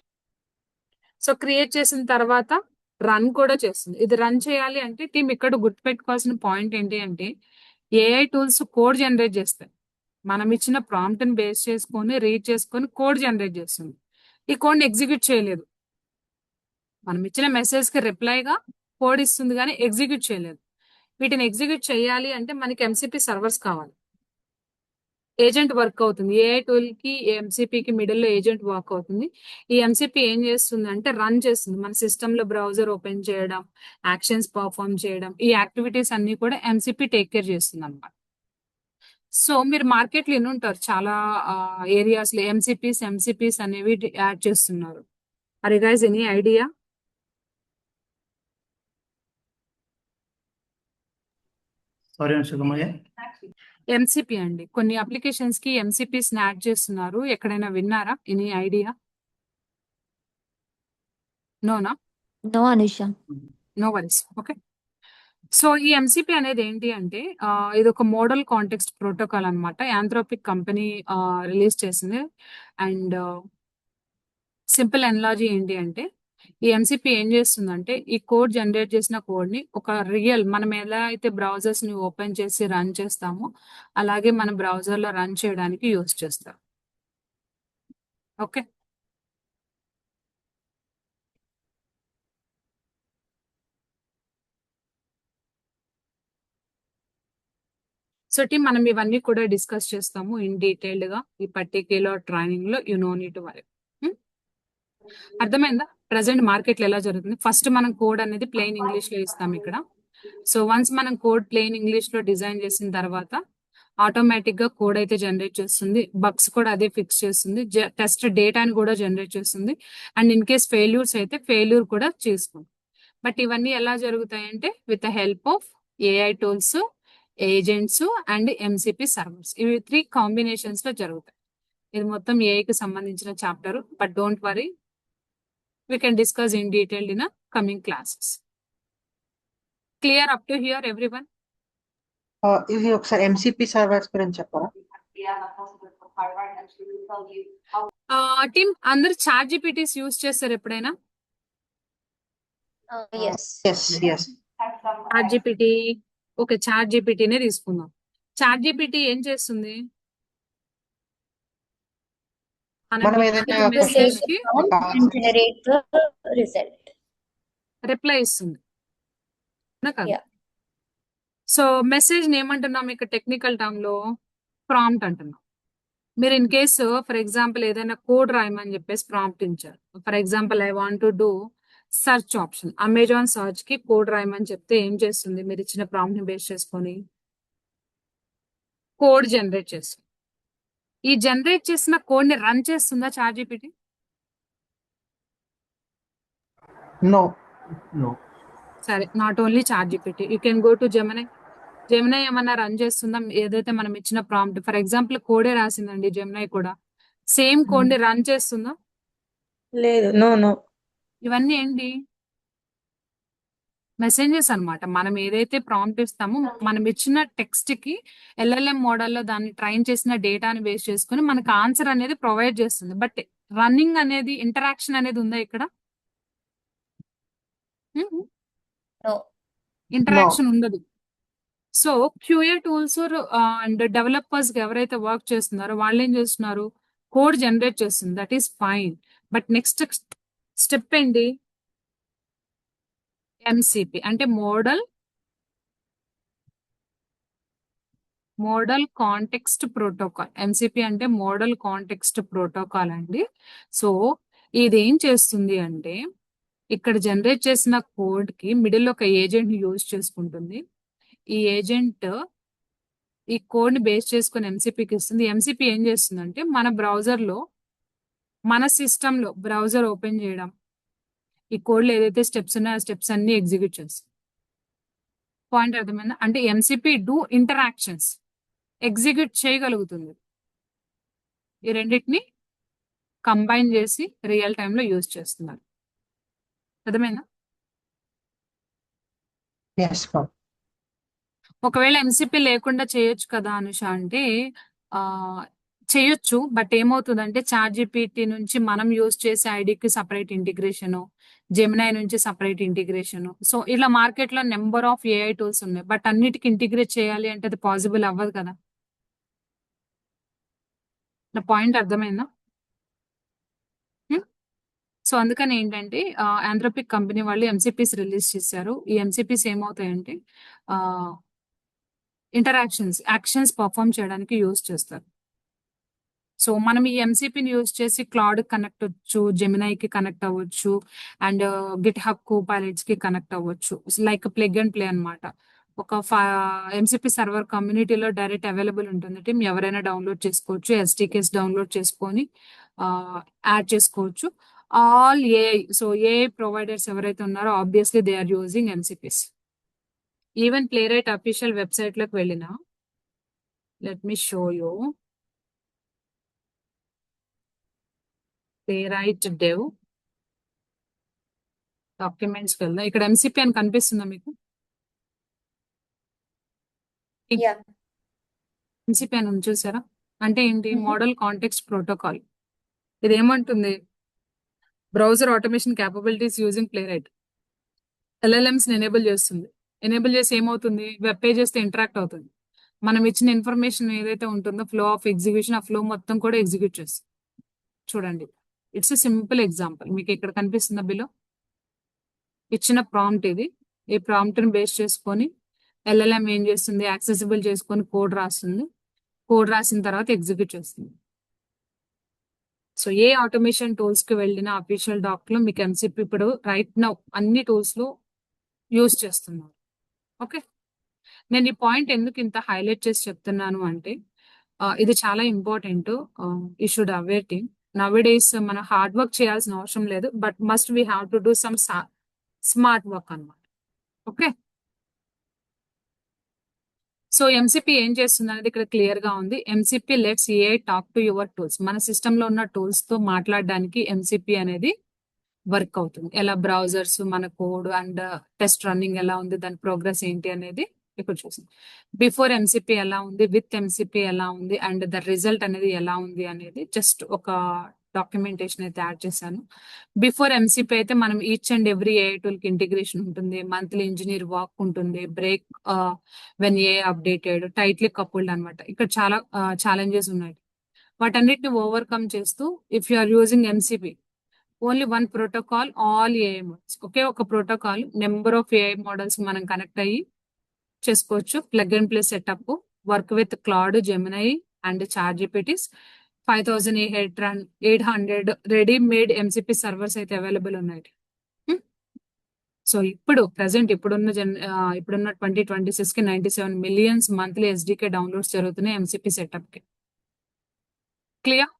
సో క్రియేట్ చేసిన తర్వాత రన్ కూడా చేస్తుంది. ఇది రన్ చేయాలి అంటే టీమ్ ఇక్కడ గుర్తుపెట్టుకోవాల్సిన పాయింట్ ఏంటి అంటే ఏఐ టూల్స్ కోడ్ జనరేట్ చేస్తాయి. మనం ఇచ్చిన ప్రాంప్ట్ ని బేస్ చేసుకొని రీడ్ చేసుకొని కోడ్ జనరేట్ చేస్తుంది. ఈ కోడ్ ని ఎగ్జిక్యూట్ చేయలేదు. మనం ఇచ్చిన మెసేజ్ కి రిప్లైగా కోడ్ ఇస్తుంది కానీ ఎగ్జిక్యూట్ చేయలేదు. వీటిని ఎగ్జిక్యూట్ చేయాలి అంటే మనకి ఎంసీపీ సర్వర్స్ కావాలి. ఏజెంట్ వర్క్ అవుతుంది, ఏఐ టూల్ కి ఎంసీపీకి మిడిల్ లో ఏజెంట్ వర్క్ అవుతుంది. ఈ ఎంసీపీ ఏం చేస్తుంది అంటే రన్ చేస్తుంది. మన సిస్టమ్ లో బ్రౌజర్ ఓపెన్ చేయడం, యాక్షన్స్ పర్ఫార్మ్ చేయడం, ఈ యాక్టివిటీస్ అన్ని కూడా ఎంసీపీ టేక్ కేర్ చేస్తుంది అనమాట. సో మీరు మార్కెట్ లో ఎన్ని ఉంటారు, చాలా ఏరియాస్ లో ఎంసీపీస్ అనేవి యాడ్ చేస్తున్నారు. Are you guys any idea? Sorry, Mr. Kumaya. MCP అండి. కొన్ని అప్లికేషన్స్ కి ఎంసీపీస్ యాడ్ చేస్తున్నారు. ఎక్కడైనా విన్నారా? Any idea? నోనా? No, Anusha. No worries. Okay. So ఈ ఎంసీపీ అనేది ఏంటి అంటే ఇది ఒక మోడల్ కాంటెక్స్ట్ ప్రోటోకాల్ అన్నమాట. యాంథ్రోపిక్ కంపెనీ రిలీజ్ చేసింది. అండ్ సింపుల్ ఎనాలజీ ఏంటి అంటే ఈ ఎంసీపీ ఏం చేస్తుందంటే ఈ కోడ్ జనరేట్ చేసిన కోడ్ ని ఒక రియల్ మనం ఎలా అయితే బ్రౌజర్స్ ని ఓపెన్ చేసి రన్ చేస్తామో అలాగే మన బ్రౌజర్ లో రన్ చేయడానికి యూజ్ చేస్తాం. ఓకే. సో టీమ్ మనం ఇవన్నీ కూడా డిస్కస్ చేస్తాము ఇన్ డీటెయిల్డ్ గా ఈ పర్టిక్యులర్ ట్రైనింగ్ లో. You no need worry. అర్థమైందా? ప్రజెంట్ మార్కెట్ లో ఎలా జరుగుతుంది? ఫస్ట్ మనం కోడ్ అనేది ప్లెయిన్ ఇంగ్లీష్ లో ఇస్తాం ఇక్కడ. సో వన్స్ మనం కోడ్ ప్లెయిన్ ఇంగ్లీష్ లో డిజైన్ చేసిన తర్వాత ఆటోమేటిక్ గా కోడ్ అయితే జనరేట్ చేస్తుంది. బగ్స్ కూడా అదే ఫిక్స్ చేస్తుంది. టెస్ట్ డేటాని కూడా జనరేట్ చేస్తుంది. అండ్ ఇన్ కేస్ ఫెయిల్యూర్స్ అయితే ఫెయిల్యూర్ కూడా చేసుకుంటుంది. బట్ ఇవన్నీ ఎలా జరుగుతాయంటే with the help of AI tools, agents and MCP servers. ఇవి 3 కాంబినేషన్స్ లో జరుగుతాయి. ఇది మొత్తం ఏఐకి సంబంధించిన chapter. But don't worry, we can discuss in detail in a coming classes. Clear up to here, everyone? ఇది ఒకసారి ఎంసీపీ సర్వర్స్ గురించి చెప్పరా? టీమ్ అందరు చాట్ జీపీటీస్ యూజ్ చేస్తారు ఎప్పుడైనా? Yes. Yes yes. Chat GPT, okay, Chat జీపీటీనే తీసుకుందాం. చాట్ జీపీటీ ఏం చేస్తుంది? మనం ఏదైనా To మెసేజ్ take కి the prompt and generate the result. Reply ఇస్తుంది. అవునా కదా? Yeah. సో మెసేజ్ ఏమంటున్నాం ఇక్కడ టెక్నికల్ టర్మ్ లో? ప్రాంప్ట్ అంటున్నాం. మీరు ఇన్ కేసు ఫర్ ఎగ్జాంపుల్ ఏదైనా కోడ్ రాయమని చెప్పేసి ప్రాంప్ట్ ఇచ్చారు. For example I want to do search option. Amazon search కి కోడ్ రాయమని చెప్తే ఏం చేస్తుంది? మీరు ఇచ్చిన ప్రాంప్ట్ ని బేస్ చేసుకొని కోడ్ జనరేట్ చేస్తుంది. ఈ జనరేట్ చేసిన కోడ్ ని రన్ చేస్తుందా చాట్ జీపీటీ? నో. No. సరే, not only ChatGPT, you can go to Gemini. Gemini ఏమన్నా రన్ చేస్తుందా? ఏదైతే మనం ఇచ్చిన ప్రాంప్ట్ ఫర్ ఎగ్జాంపుల్ కోడే రాసిందండి జెమినై కూడా, సేమ్ కోడ్ ని రన్ చేస్తుందా? లేదు. నో. ఇవన్నీ ఏంటి? మెసేజెస్ అన్నమాట. మనం ఏదైతే ప్రాంప్ట్ ఇస్తామో మనం ఇచ్చిన టెక్స్ట్ కి ఎల్ఎల్ఎం మోడల్లో దాన్ని ట్రైన్ చేసిన డేటాని బేస్ చేసుకుని మనకు ఆన్సర్ అనేది ప్రొవైడ్ చేస్తుంది. బట్ రన్నింగ్ అనేది ఇంటరాక్షన్ అనేది ఉందా ఇక్కడ? No. ఇంటరాక్షన్ ఉండదు. So QA tools and developers ఎవరైతే వర్క్ చేస్తున్నారో వాళ్ళు ఏం చేస్తున్నారు? కోడ్ జనరేట్ చేస్తుంది. That is fine. But next step ఏంటి? ఎంసీపీ అంటే మోడల్ కాంటెక్స్ట్ ప్రోటోకాల్. ఎంసీపీ అంటే మోడల్ కాంటెక్స్ట్ ప్రోటోకాల్ అండి. సో ఇది ఏం చేస్తుంది అంటే ఇక్కడ జనరేట్ చేసిన కోడ్ కి మిడిల్ ఒక ఏజెంట్ ని యూజ్ చేసుకుంటుంది. ఈ ఏజెంట్ ఈ కోడ్ ని బేస్ చేసుకుని ఎంసీపీకి ఇస్తుంది. ఎంసీపీ ఏం చేస్తుందంటే మన బ్రౌజర్ లో మన సిస్టమ్ లో బ్రౌజర్ ఓపెన్ చేయడం, ఈ కోడ్ లో ఏదైతే స్టెప్స్ ఉన్నాయో ఆ స్టెప్స్ అన్ని ఎగ్జిక్యూట్ చేస్తుంది. పాయింట్ అర్థమైందా? అంటే ఎంసీపీ డూ ఇంటరాక్షన్స్ ఎగ్జిక్యూట్ చేయగలుగుతుంది. ఈ రెండింటిని కంబైన్ చేసి రియల్ టైమ్ లో యూజ్ చేస్తున్నారు. అర్థమైందా? ఎస్. ఒకవేళ ఎంసీపీ లేకుండా చేయొచ్చు కదా అనుష అంటే చేయొచ్చు. బట్ ఏమవుతుందంటే చాట్ జీపీటీ నుంచి మనం యూజ్ చేసే ఐడికి సపరేట్ ఇంటిగ్రేషన్, జెమినై నుంచి సపరేట్ ఇంటిగ్రేషన్. సో ఇలా మార్కెట్ లో నెంబర్ ఆఫ్ ఏఐ టూల్స్ ఉన్నాయి. బట్ అన్నిటికి ఇంటిగ్రేట్ చేయాలి అంటే అది పాసిబుల్ అవ్వదు కదా. నా పాయింట్ అర్థమైందా? సో అందుకని ఏంటంటే ఆంథ్రోపిక్ కంపెనీ వాళ్ళు ఎంసీపీస్ రిలీజ్ చేశారు. ఈ ఎంసీపీస్ ఏమవుతాయంటే యాక్షన్స్ పర్ఫామ్ చేయడానికి యూజ్ చేస్తారు. సో మనం ఈ ఎంసీపీని యూజ్ చేసి క్లౌడ్ కనెక్ట్ అవ్వచ్చు, జెమినైకి కనెక్ట్ అవ్వచ్చు, అండ్ గిట్ హబ్ కోపైలట్స్ కి కనెక్ట్ అవ్వచ్చు. లైక్ ప్లగ్ అండ్ ప్లే అనమాట. ఒక ఎంసీపీ సర్వర్ కమ్యూనిటీలో డైరెక్ట్ అవైలబుల్ ఉంటుంది. టీమ్ ఎవరైనా డౌన్లోడ్ చేసుకోవచ్చు. ఎస్డికేస్ డౌన్లోడ్ చేసుకొని యాడ్ చేసుకోవచ్చు. All AI, so AI providers ఎవరైతే ఉన్నారో obviously they are using MCPs. Even Playwright official website లోకి వెళ్ళినా, let me show you Playwright dev డాక్యుమెంట్స్కి వెళ్దాం. ఇక్కడ ఎంసీపీ అని కనిపిస్తుందా మీకు? Yeah. ఎంసీపీ అని ఉంది చూసారా? అంటే ఏంటి? Mhm. Model context protocol. ఇది ఏమంటుంది? Browser automation capabilities using play right. LLMs enable చేస్తుంది. ఎనేబుల్ చేసి ఏమవుతుంది? వెబ్ పేజెస్ తో ఇంటరాక్ట్ అవుతుంది. మనం ఇచ్చిన ఇన్ఫర్మేషన్ ఏదైతే ఉంటుందో ఫ్లో ఆఫ్ ఎగ్జిక్యూషన్, ఆ ఫ్లో మొత్తం కూడా ఎగ్జిక్యూట్ చేస్తుంది. చూడండి, ఇట్స్ ఎ సింపుల్ ఎగ్జాంపుల్. మీకు ఇక్కడ కనిపిస్తుందా బిలో? ఇచ్చిన ప్రాంప్ట్ ఇది. ఈ ప్రాంప్ట్ ని బేస్ చేసుకొని ఎల్ఎల్ఎం ఏం చేస్తుంది? యాక్సెసిబుల్ చేసుకొని కోడ్ రాస్తుంది. కోడ్ రాసిన తర్వాత ఎగ్జిక్యూట్ చేస్తుంది. సో ఏ ఆటోమేషన్ టూల్స్ కి వెళ్ళిన అఫీషియల్ డాక్ లో మీకు ఎంసీపీ ఇప్పుడు రైట్ నౌ అన్ని టూల్స్ లో యూజ్ చేస్తున్నారు. ఓకే, నేను ఈ పాయింట్ ఎందుకు ఇంత హైలైట్ చేసి చెప్తున్నాను అంటే ఇది చాలా ఇంపార్టెంట్. ఈ should aware thing. Now days మనం హార్డ్ వర్క్ చేయాల్సిన అవసరం లేదు, but must we have to do some smart work అన్నమాట. ఓకే, సో ఎంసీపీ ఏం చేస్తుంది అనేది ఇక్కడ క్లియర్ గా ఉంది. MCP let's AI talk to your tools. మన సిస్టమ్ లో ఉన్న టూల్స్ తో మాట్లాడడానికి ఎంసీపీ అనేది వర్క్ అవుతుంది. ఎలా బ్రౌజర్స్, మన కోడ్ అండ్ టెస్ట్ రన్నింగ్ ఎలా ఉంది, దాని ప్రోగ్రెస్ ఏంటి అనేది ఇక్కడ చూసాం. బిఫోర్ ఎంసీపీ ఎలా ఉంది, విత్ ఎంసీపీ ఎలా ఉంది, అండ్ ద రిజల్ట్ అనేది ఎలా ఉంది అనేది జస్ట్ ఒక డాక్యుమెంటేషన్ అయితే యాడ్ చేశాను. బిఫోర్ ఎంసీపీ అయితే మనం each and every AI tool కి ఇంటిగ్రేషన్ ఉంటుంది, మంత్లీ ఇంజనీర్ వాక్ ఉంటుంది, break when a updated, tightly coupled అనమాట. ఇక్కడ చాలా ఛాలెంజెస్ ఉన్నాయి. వాటన్నిటిని ఓవర్కమ్ చేస్తూ if you are using MCP only one protocol all AI models, ఒకే ఒక protocol number of AI models మనం కనెక్ట్ అయ్యి చేసుకోవచ్చు. Plug and play setup, work with Claude, Gemini and Chat GPTs. 5800 readymade MCP servers అయితే available ఉన్నాయి. So ఇప్పుడు present ఇప్పుడున్న 2026 కి 97 మిలియన్స్ మంత్లీ ఎస్డికే డౌన్లోడ్స్ జరుగుతున్నాయి ఎంసీపీ సెటప్ కి. Clear?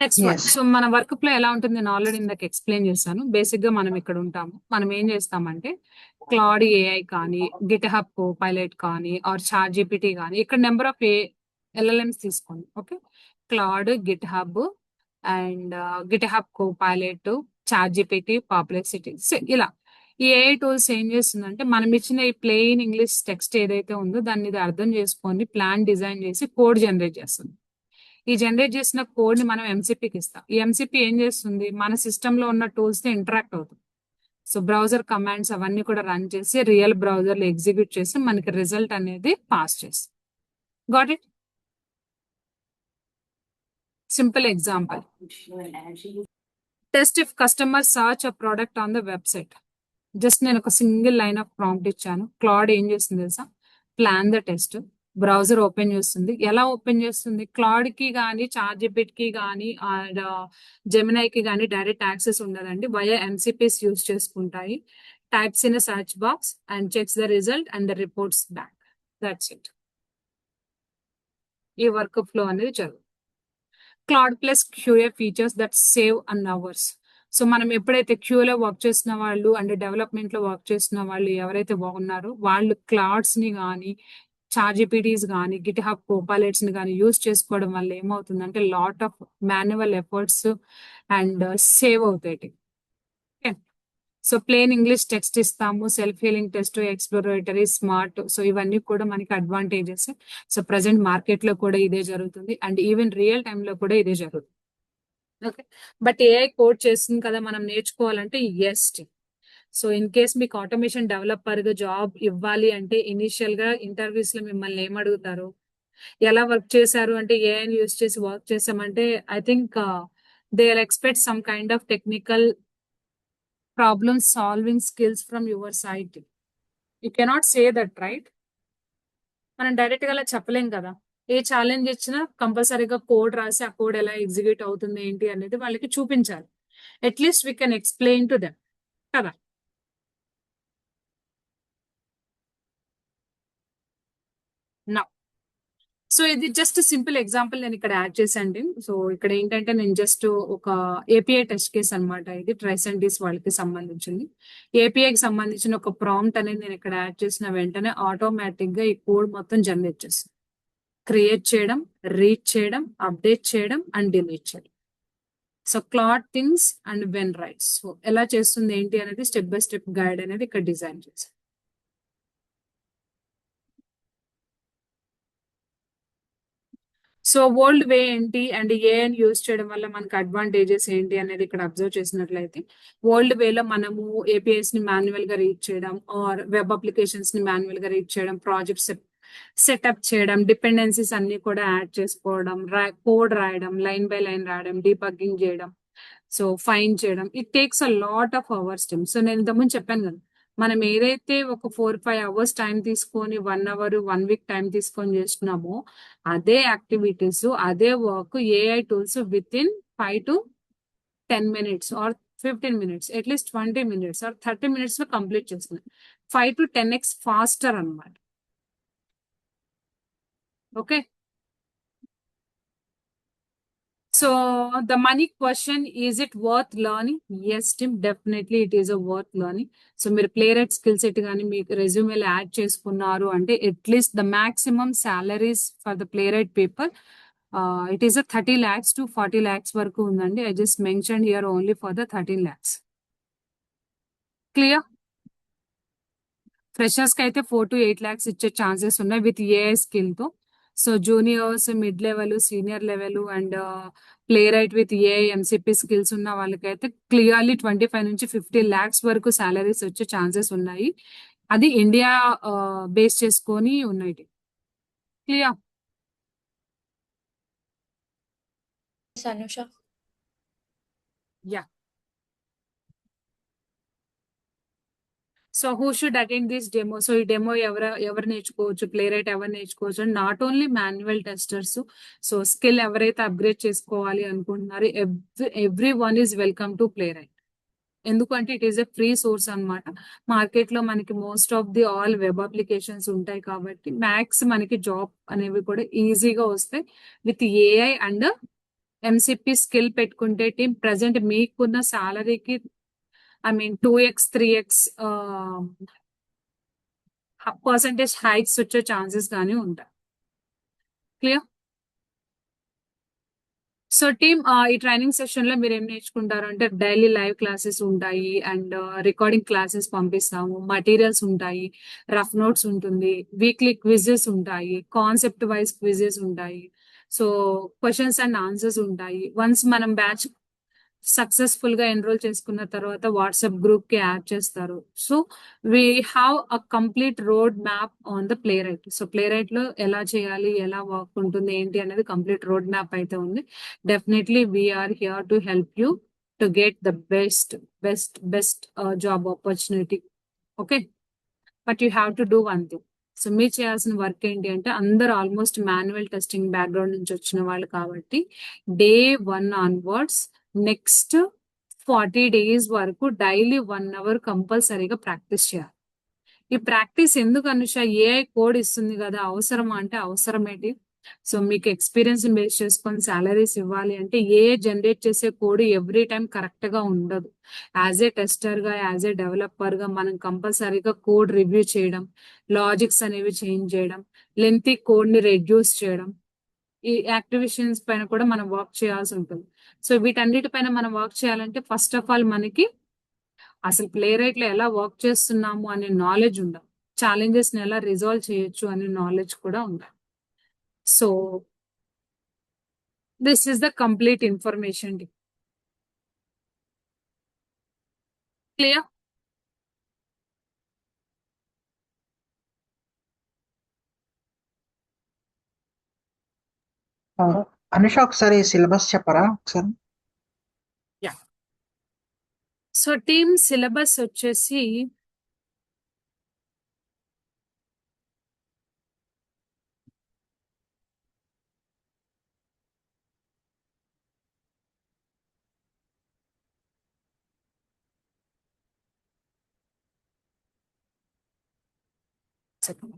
Next one. Yes. So మన వర్క్ ఫ్లో ఎలా ఉంటుంది నేను ఆల్రెడీ ఇందాక ఎక్స్ప్లెయిన్ చేశాను. బేసిక్ గా మనం ఇక్కడ ఉంటాము. మనం ఏం చేస్తామంటే క్లౌడ్ ఏఐ కానీ, గిట్ హబ్ కో పైలట్ కానీ, ఆర్ చాట్ జీపీటీ కానీ, ఇక్కడ నెంబర్ ఆఫ్ ఎల్ఎల్ఎంస్ తీసుకోండి. Okay, Claude, GitHub and GitHub Copilot, Chat GPT, పాపులెసిటీ, ఇలా ఈ ఏఐ టూల్స్ ఏం చేస్తుందంటే మనం ఇచ్చిన ఈ ప్లెయిన్ ఇంగ్లీష్ టెక్స్ట్ ఏదైతే ఉందో దాన్ని ఇది అర్థం చేసుకొని ప్లాన్ డిజైన్ చేసి కోడ్ జనరేట్ చేస్తుంది. ఈ జనరేట్ చేసిన కోడ్ ని మనం ఎంసీపీకి ఇస్తాం. ఈ ఎంసీపీ ఏం చేస్తుంది? మన సిస్టమ్ లో ఉన్న టూల్స్ తో ఇంటరాక్ట్ అవుతుంది. సో బ్రౌజర్ కమాండ్స్ అవన్నీ కూడా రన్ చేసి రియల్ బ్రౌజర్ లో ఎగ్జిక్యూట్ చేసి మనకి రిజల్ట్ అనేది పాస్ చేస్తుంది. Got it? Simple example. Test if customer search a product on the website. Just నేను ఒక సింగిల్ లైన్ ఆఫ్ ప్రాంప్ట్ ఇచ్చాను. క్లౌడ్ ఏం చేస్తుంది తెలుసా? Plan the test. Browser open చేస్తుంది. ఎలా ఓపెన్ చేస్తుంది? క్లౌడ్ కి కానీ, చాట్ జీపీటీకి కానీ, జెమినైకి కానీ డైరెక్ట్ యాక్సెస్ ఉండదండి. వయా ఎంసీపీస్ యూజ్ చేసుకుంటాయి. Types in search box and checks the result and the reports back. That's it. ఈ వర్క్ ఫ్లో అనేది జరుగుతుంది. Cloud plus QA features that save an hours. So మనం ఎప్పుడైతే క్యూలో వర్క్ చేసిన వాళ్ళు అండ్ డెవలప్మెంట్ లో వర్క్ చేసిన వాళ్ళు ఎవరైతే బాగున్నారో వాళ్ళు క్లౌడ్స్ ని కానీ, చాట్ జీపీటీస్ కానీ, గిట్ హబ్ కోపైలట్స్ ని కానీ యూజ్ చేసుకోవడం వల్ల ఏమవుతుందంటే lot of manual efforts and save అవుతాయి. సో ప్లెయిన్ ఇంగ్లీష్ టెక్స్ట్ ఇస్తాము, self healing test, exploratory, smart. So ఇవన్నీ కూడా మనకి అడ్వాంటేజెస్. సో ప్రెసెంట్ మార్కెట్ లో కూడా ఇదే జరుగుతుంది అండ్ ఈవెన్ రియల్ టైమ్ లో కూడా ఇదే జరుగుతుంది. ఓకే, బట్ ఏఐ కోడ్ చేస్తుంది కదా, మనం నేర్చుకోవాలంటే ఎస్. సో ఇన్ కేస్ మీకు ఆటోమేషన్ డెవలపర్ గా జాబ్ ఇవ్వాలి అంటే ఇనిషియల్ గా ఇంటర్వ్యూస్ లో మిమ్మల్ని ఏం అడుగుతారు? ఎలా వర్క్ చేశారు అంటే ఏఐని యూస్ చేసి వర్క్ చేసామంటే I think they are expect some kind of technical problem solving skills from your side. You cannot say that, right? మనం డైరెక్ట్ గా అలా చెప్పలేం కదా. ఏ ఛాలెంజ్ ఇచ్చినా కంపల్సరీగా కోడ్ రాసి ఆ కోడ్ ఎలా ఎగ్జిక్యూట్ అవుతుంది ఏంటి అనేది వాళ్ళకి చూపించాలి. At least we can explain to them కదా. Now, సో ఇది జస్ట్ సింపుల్ ఎగ్జాంపుల్ నేను ఇక్కడ యాడ్ చేశాండి. సో ఇక్కడ ఏంటంటే నేను జస్ట్ ఒక ఏపీఐ టెస్ట్ కేస్ అన్నమాట. ఇది ట్రైసెంటీస్ వాళ్ళకి సంబంధించింది. ఏపీఐకి సంబంధించిన ఒక ప్రాంప్ట్ అనేది నేను ఇక్కడ యాడ్ చేసిన వెంటనే ఆటోమేటిక్ గా ఈ కోడ్ మొత్తం జనరేట్ చేస్తుంది. క్రియేట్ చేయడం, రీడ్ చేయడం, అప్డేట్ చేయడం అండ్ డిలీట్ చేయడం. So clot things and when rights. So ఎలా చేస్తుంది ఏంటి అనేది స్టెప్ బై స్టెప్ గైడ్ అనేది ఇక్కడ డిజైన్ చేశాను. సో ఓల్డ్ వే ఏంటి అండ్ ఏఐని యూజ్ చేయడం వల్ల మనకు అడ్వాంటేజెస్ ఏంటి అనేది ఇక్కడ అబ్జర్వ్ చేసినట్లయితే, ఓల్డ్ వేలో మనము ఏపీఐస్ ని మాన్యువల్ గా రీడ్ చేయడం ఆర్ వెబ్ అప్లికేషన్స్ ని మాన్యువల్ గా రీడ్ చేయడం, ప్రాజెక్ట్స్ సెటప్ చేయడం, డిపెండెన్సీస్ అన్ని కూడా యాడ్ చేసుకోవడం, కోడ్ రాయడం, లైన్ బై లైన్ రాయడం, డీబగ్గింగ్ చేయడం, సో ఫైన్ చేయడం, it takes a lot of hours time. So నేను ఇంతకుముందు చెప్పాను కదా, మనం ఏదైతే ఒక 4-5 అవర్స్ టైం తీసుకొని 1 అవర్ 1 వీక్ టైం తీసుకొని చేస్తున్నామో అదే యాక్టివిటీస్ అదే work AI tools within 5 to 10 minutes or 15 minutes, at least 20 minutes or 30 minutes లో కంప్లీట్ చేస్తున్నాయి. 5 to 10x ఫాస్టర్ అన్నమాట. ఓకే, so the money question, is it worth learning? Yes, Tim, definitely it is a worth learning. So మీరు playwright skill set గానీ మీకు రెజ్యూమేలో add చేసుకున్నారు అంటే at least the maximum salaries for the playwright paper it is 30 lakhs to 40 lakhs వరకు ఉందండి. I just mentioned here only for the 13 lakhs. Clear? Freshers కి అయితే 4 to 8 lakhs ఇచ్చే ఛాన్సెస్ ఉన్నాయి విత్ ఏఐ స్కిల్ తో. So juniors, mid level, senior level and play right with AI MCP skills ఉన్న వాళ్ళకైతే clearly 25 నుంచి 50 lakhs వరకు salaries వచ్చే ఛాన్సెస్ ఉన్నాయి. అది ఇండియా బేస్ చేసుకొని ఉన్నాయి. Clear? Anusha. Yeah. So who should attend this demo? So ఈ డెమో ఎవరు నేర్చుకోవచ్చు, ప్లే రైట్ ఎవరు నేర్చుకోవచ్చు? Not only manual testers. So skill ఎవరైతే అప్గ్రేడ్ చేసుకోవాలి అనుకుంటున్నారో everyone is welcome to Playwright. ఎందుకంటే it is a free source అనమాట. మార్కెట్ లో మనకి most of the all web applications ఉంటాయి కాబట్టి మ్యాక్స్ మనకి జాబ్ అనేవి కూడా ఈజీగా వస్తాయి with AI and MCP skill పెట్టుకుంటే టీమ్ ప్రజెంట్ మీకున్న సాలరీకి I mean 2x 3x percentage hikes వచ్చే ఛాన్సెస్ కానీ ఉంటాయి. క్లియర్? సో టీమ్ ఈ ట్రైనింగ్ సెషన్ లో మీరు ఏం నేర్చుకుంటారు అంటే డైలీ లైవ్ క్లాసెస్ ఉంటాయి అండ్ రికార్డింగ్ క్లాసెస్ పంపిస్తాము, మటీరియల్స్ ఉంటాయి, రఫ్ నోట్స్ ఉంటుంది, వీక్లీ క్విజెస్ ఉంటాయి, కాన్సెప్ట్ వైజ్ క్విజెస్ ఉంటాయి, సో క్వశ్చన్స్ అండ్ ఆన్సర్స్ ఉంటాయి. వన్స్ మనం బ్యాచ్ సక్సెస్ఫుల్ గా ఎన్రోల్ చేసుకున్న తర్వాత వాట్సాప్ గ్రూప్ కి యాడ్ చేస్తారు. So we have a complete road map on the play right. So play right లో ఎలా చేయాలి, ఎలా వర్క్ ఉంటుంది ఏంటి అనేది కంప్లీట్ రోడ్ మ్యాప్ అయితే ఉంది. Definitely we are here to help you to get the best job opportunity. Okay, but you have to do one thing. So మీరు చేయాల్సిన వర్క్ ఏంటి అంటే అందరు ఆల్మోస్ట్ మాన్యువల్ టెస్టింగ్ బ్యాక్గ్రౌండ్ నుంచి వచ్చిన వాళ్ళు కాబట్టి డే 1 ఆన్వర్డ్స్ నెక్స్ట్ 40 days వరకు డైలీ 1 hour కంపల్సరీగా ప్రాక్టీస్ చేయాలి. ఈ ప్రాక్టీస్ ఎందుకు అనుష? ఏఐ కోడ్ ఇస్తుంది కదా, అవసరమా అంటే అవసరమేంటి? సో మీకు ఎక్స్పీరియన్స్ బేస్ చేసుకొని సాలరీస్ ఇవ్వాలి అంటే ఏఐ జనరేట్ చేసే కోడ్ ఎవ్రీ టైం కరెక్ట్ గా ఉండదు. యాజ్ ఏ టెస్టర్ గా, యాజ్ ఏ డెవలపర్ గా మనం కంపల్సరీగా కోడ్ రివ్యూ చేయడం, లాజిక్స్ అనేవి చేంజ్ చేయడం, లెంతీ కోడ్ ని రెడ్యూస్ చేయడం, ఈ యాక్టివిషన్స్ పైన కూడా మనం వర్క్ చేయాల్సి ఉంటుంది. సో వీటన్నిటిపైన మనం వర్క్ చేయాలంటే ఫస్ట్ ఆఫ్ ఆల్ మనకి అసలు ప్లే రైట్ లో ఎలా వర్క్ చేస్తున్నాము అనే నాలెడ్జ్ ఉండాలి, ఛాలెంజెస్ ని ఎలా రిజాల్వ్ చేయొచ్చు అనే నాలెడ్జ్ కూడా ఉండాలి. So this is the complete information. Clear? Anusha ఒకసారి సిలబస్ చెప్పరా ఒకసారి? యా. సో టీమ్ సిలబస్ వచ్చేసి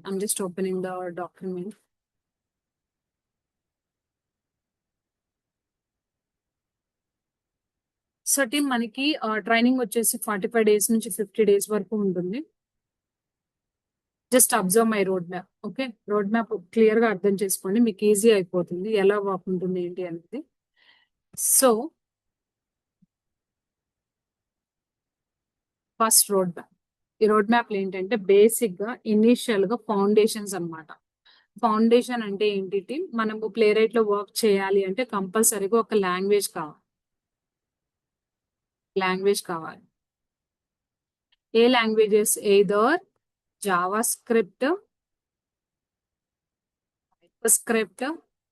I'm just opening the document. So team మనకి ట్రైనింగ్ వచ్చేసి 45 days నుంచి 50 days వరకు ఉంటుంది. Just observe my road map. Okay, road map clear గా అర్థం చేసుకోండి, మీకు ఈజీ అయిపోతుంది ఎలా వర్క్ ఉంటుంది ఏంటి అనేది. So first road map. ఈ రోడ్ మ్యాప్ ఏంటంటే బేసిక్ గా ఇనీషియల్ గా ఫౌండేషన్స్ అన్నమాట. ఫౌండేషన్ అంటే ఏంటి, మనము ప్లే రైట్ లో వర్క్ చేయాలి అంటే కంపల్సరీగా ఒక లాంగ్వేజ్ కావాలి. ఏ languages? Either JavaScript,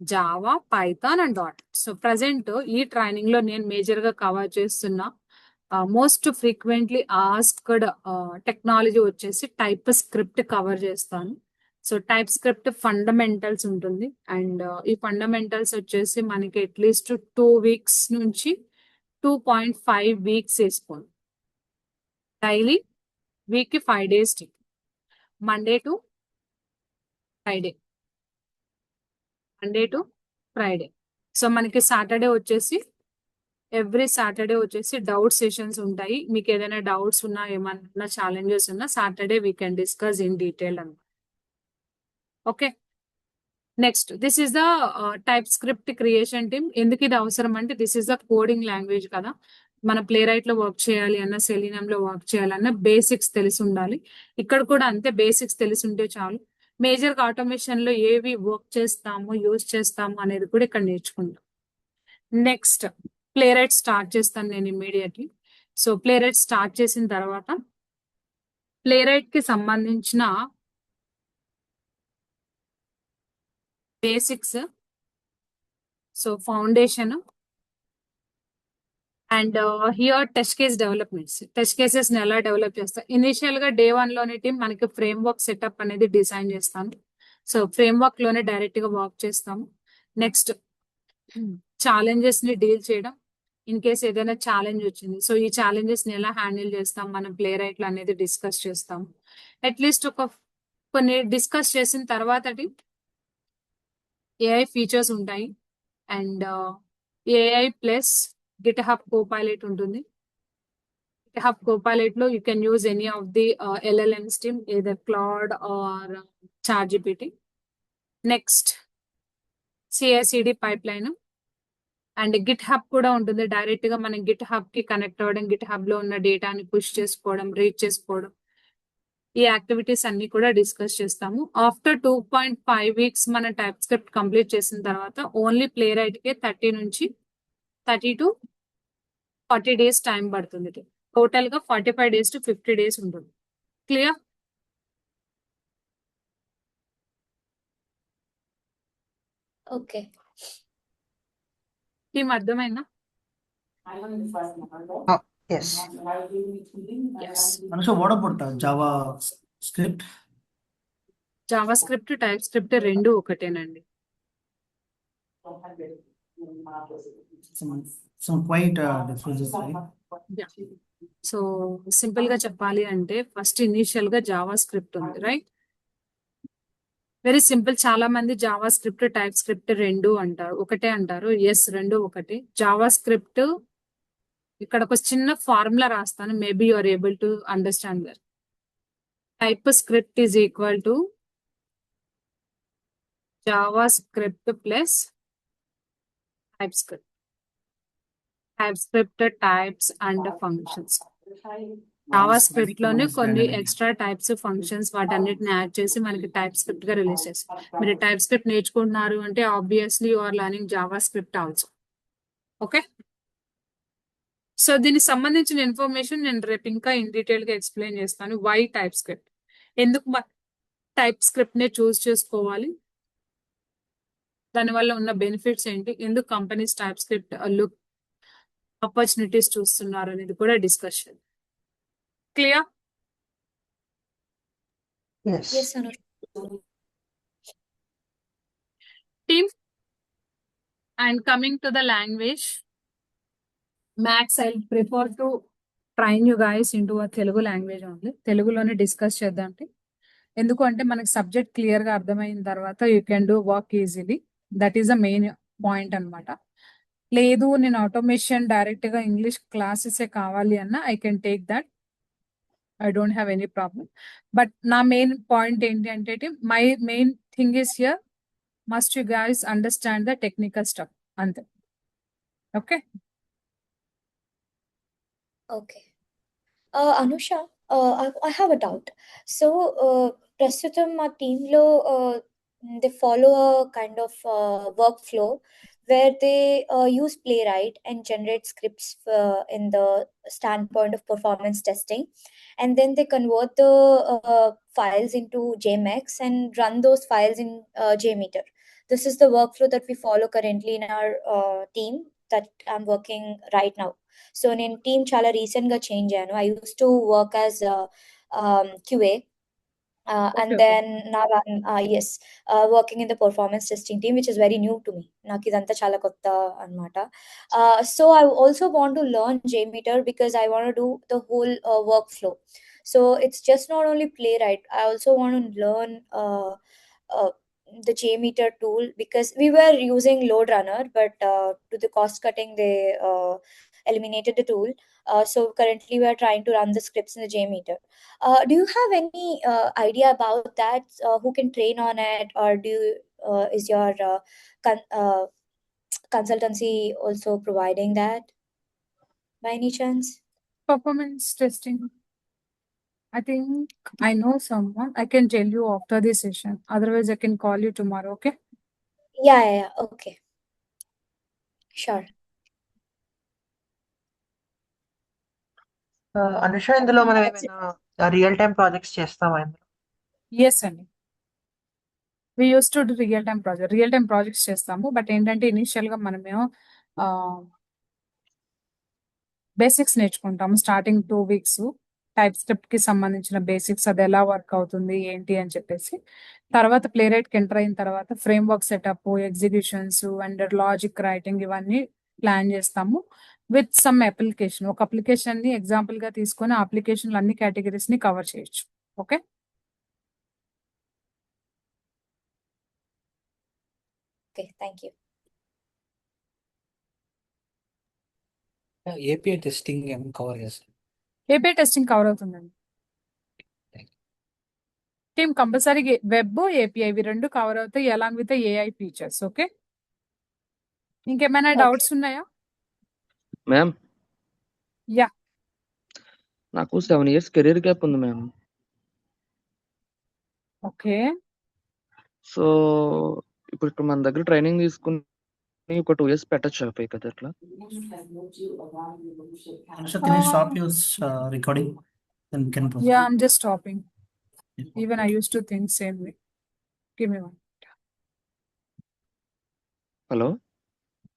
Java, Python and dot. So present ఈ ట్రైనింగ్ లో నేను మేజర్ గా కవర్ చేస్తున్న మోస్ట్ ఫ్రీక్వెంట్లీ ఆస్క్డ్ టెక్నాలజీ వచ్చేసి టైప్ స్క్రిప్ట్ కవర్ చేస్తాను. సో టైప్ స్క్రిప్ట్ ఫండమెంటల్స్ ఉంటుంది, అండ్ ఈ ఫండమెంటల్స్ వచ్చేసి మనకి అట్లీస్ట్ 2 weeks నుంచి 2.5 weeks వేసుకోండి. Daily week 5 days, Monday to Friday. So మనకి సాటర్డే వచ్చేసి ఎవ్రీ సాటర్డే వచ్చేసి డౌట్ సెషన్స్ ఉంటాయి. మీకు ఏదైనా డౌట్స్ ఉన్నా, ఏమన్నా ఛాలెంజెస్ ఉన్నా Saturday we can discuss in detail అన్నమాట. Okay, next this is the TypeScript creation team. ఎందుకు ఇది అవసరం అంటే this is the coding language కదా. మన ప్లే రైట్ లో వర్క్ చేయాలి అన్న, సెలీనియం లో వర్క్ చేయాలన్న బేసిక్స్ తెలిసి ఉండాలి. ఇక్కడ కూడా అంతే, బేసిక్స్ తెలిసి ఉంటే చాలు. మేజర్ గా ఆటోమేషన్ లో ఏవి వర్క్ చేస్తాము, యూజ్ చేస్తాము అనేది కూడా ఇక్కడ నేర్చుకుంటాం. నెక్స్ట్ ప్లే రైట్ స్టార్ట్ చేస్తాను నేను immediately. So play right start చేసిన తర్వాత ప్లే రైట్ కి సంబంధించిన basics, so foundation and here test case developments. Test cases ని ఎలా డెవలప్ చేస్తాం? ఇనిషియల్ గా డే 1 లోనే టీం మనకి ఫ్రేమ్ వర్క్ సెటప్ అనేది డిజైన్ చేస్తాను. సో ఫ్రేమ్ వర్క్ లోనే డైరెక్ట్ గా వర్క్ చేస్తాము. నెక్స్ట్ ఛాలెంజెస్ ని డీల్ చేయడం. ఇన్ కేస్ ఏదైనా ఛాలెంజ్ వచ్చింది, సో ఈ ఛాలెంజెస్ ని ఎలా హ్యాండిల్ చేస్తాం మనం ప్లే రైట్ లో అనేది డిస్కస్ చేస్తాం. అట్లీస్ట్ కొన్ని డిస్కస్ చేసిన తర్వాత ఏఐ ఫీచర్స్ ఉంటాయి, and AI plus GitHub Copilot ఉంటుంది. గిట్ హబ్ కోపైలట్ లో you can use any of the LLMs team, either Claude or ChatGPT. Next CI/CD pipeline and GitHub కూడా ఉంటుంది. Direct గా మనం GitHub కి connect అవ్వడం, GitHub లో ఉన్న డేటాని పుష్ చేసుకోవడం, రీడ్ చేసుకోవడం, ఈ యాక్టివిటీస్ అన్ని కూడా డిస్కస్ చేస్తాము. ఆఫ్టర్ 2.5 weeks మన టైప్ స్క్రిప్ట్ కంప్లీట్ చేసిన తర్వాత only play right K 30 to 40 days time పడుతుంది. టోటల్ గా 45 days to 50 days ఉంటుంది. క్లియర్? ఓకే. టీమ్ అర్థమైందా? Yes. Yes. Anusha, what about Java script? Java script, type script రెండు ఒకటేనండి. Some quite differences, right? So simple గా చెప్పాలి అంటే first initial గా జావా స్క్రిప్ట్ ఉంది, రైట్? Very simple. చాలా మంది జావా స్క్రిప్ట్, టైప్ స్క్రిప్ట్ రెండు అంటారు, ఒకటే అంటారు. ఎస్, రెండు ఒకటే. జావా స్క్రిప్ట్ ఇక్కడ ఒక చిన్న ఫార్ములా రాస్తాను, maybe you are able to understand that. TypeScript is equal to JavaScript plus TypeScript. TypeScript types and functions. JavaScript లోనే కొన్ని ఎక్స్ట్రా టైప్స్, ఫంక్షన్స్, వాటన్నిటిని add చేసి మనకి type script గా release చేస్తాం. మీరు type script నేర్చుకుంటున్నారు అంటే obviously you are learning JavaScript also. Okay, so దీనికి సంబంధించిన ఇన్ఫర్మేషన్ నేను రేపు ఇంకా ఇన్ డీటెయిల్ గా ఎక్స్ప్లెయిన్ చేస్తాను. వై టైప్ స్క్రిప్ట్, ఎందుకు టైప్ స్క్రిప్ట్ నే చూస్ చేసుకోవాలి, దానివల్ల ఉన్న బెనిఫిట్స్ ఏంటి, ఎందుకు companies TypeScript look opportunities చూస్తున్నారు అనేది కూడా డిస్కస్ చేద్దాం. Clear? Yes. Yes, Anush. Team, and coming to the language, Max, I'll prefer to train you guys into a Telugu language only. తెలుగులోనే డిస్కస్ చేద్దాం. ఎందుకు అంటే మనకి సబ్జెక్ట్ క్లియర్ గా అర్థమైన తర్వాత you can do work easily. That is the main point అన్నమాట. లేదు నేను ఆటోమేషన్ డైరెక్ట్ గా ఇంగ్లీష్ క్లాసెస్ కావాలి అన్న I can take that. I don't have any problem. But నా మెయిన్ పాయింట్ ఏంటి అంటే my main thing is here must you guys understand the technical stuff అంతే. Okay. Okay. Anusha, I have a doubt. So, ప్రస్తుతం మా టీంలో they follow a kind of workflow where they use Playwright and generate scripts in the standpoint of performance testing, and then they convert the files into JMX and run those files in JMeter. This is the workflow that we follow currently in our team that I'm working right now. So నేను team చాలా recent గా change అయ్యాను. I use to work as QA and Okay. then now yes, working in the performance testing team, which is very new to me. నాకు ఇదంతా చాలా కొత్త అన్నమాట. So I also want to learn JMeter because I want to do the whole workflow. So it's just not only Playwright. I also want to learn the JMeter tool because we were using Load Runner, but to the cost cutting, they eliminated the tool. So currently we are trying to run the scripts in the JMeter. Do you have any idea about that? Who can train on it, or is your consultancy also providing that by any chance? Performance testing. I think I know someone. I can tell you after this session. Otherwise, I can call you tomorrow. Okay. Yeah. Okay. Sure. Anusha ఇందులో మనం ఏమైనా real time projects చేస్తామా ఇందులో? Yes అండి. We use to real time projects చేస్తాము. But ఏంటంటే initial గా మనమేమో బేసిక్స్ నేర్చుకుంటాము. స్టార్టింగ్ 2 weeks టైప్ స్క్రిప్ట్ కి సంబంధించిన బేసిక్స్, అది ఎలా వర్క్ అవుతుంది ఏంటి అని చెప్పేసి. తర్వాత ప్లేరైట్ కి ఎంటర్ అయిన తర్వాత frame work setup, executions and logic writing ఇవన్నీ ప్లాన్ చేస్తాము విత్ సమ్ అప్లికేషన్. ఒక అప్లికేషన్ ని ఎగ్జాంపుల్ గా తీసుకొని ఆ అప్లికేషన్ అన్ని కేటగిరీస్ ని కవర్ చేయొచ్చు. Okay. Okay. Thank you. API testing ఏమైనా కవర్ చేస్తారు? ఏపీఐ టెస్టింగ్ కవర్ అవుతుందండి. టీమ్ కంపల్సరీ వెబ్, ఏపీఐ ఇవి రెండు కవర్ అవుతాయి along with AI features. Okay. ఇంకేమైనా Okay. డౌట్స్ ఉన్నాయా? Ma'am yeah. నాకు 7 years కెరీర్ గ్యాప్ ఉంది మ్యామ్. ఓకే. సో ఇప్పుడు ఇక్కడ మన దగ్గర ట్రైనింగ్ తీసుకుని ఒక 2 years పెట్టచ్చు అయిపోయి కదా అట్లా? Anusha, can you stop your recording? Then we can proceed. Yeah, I'm just stopping. Even I used to think same way. Give me one. Hello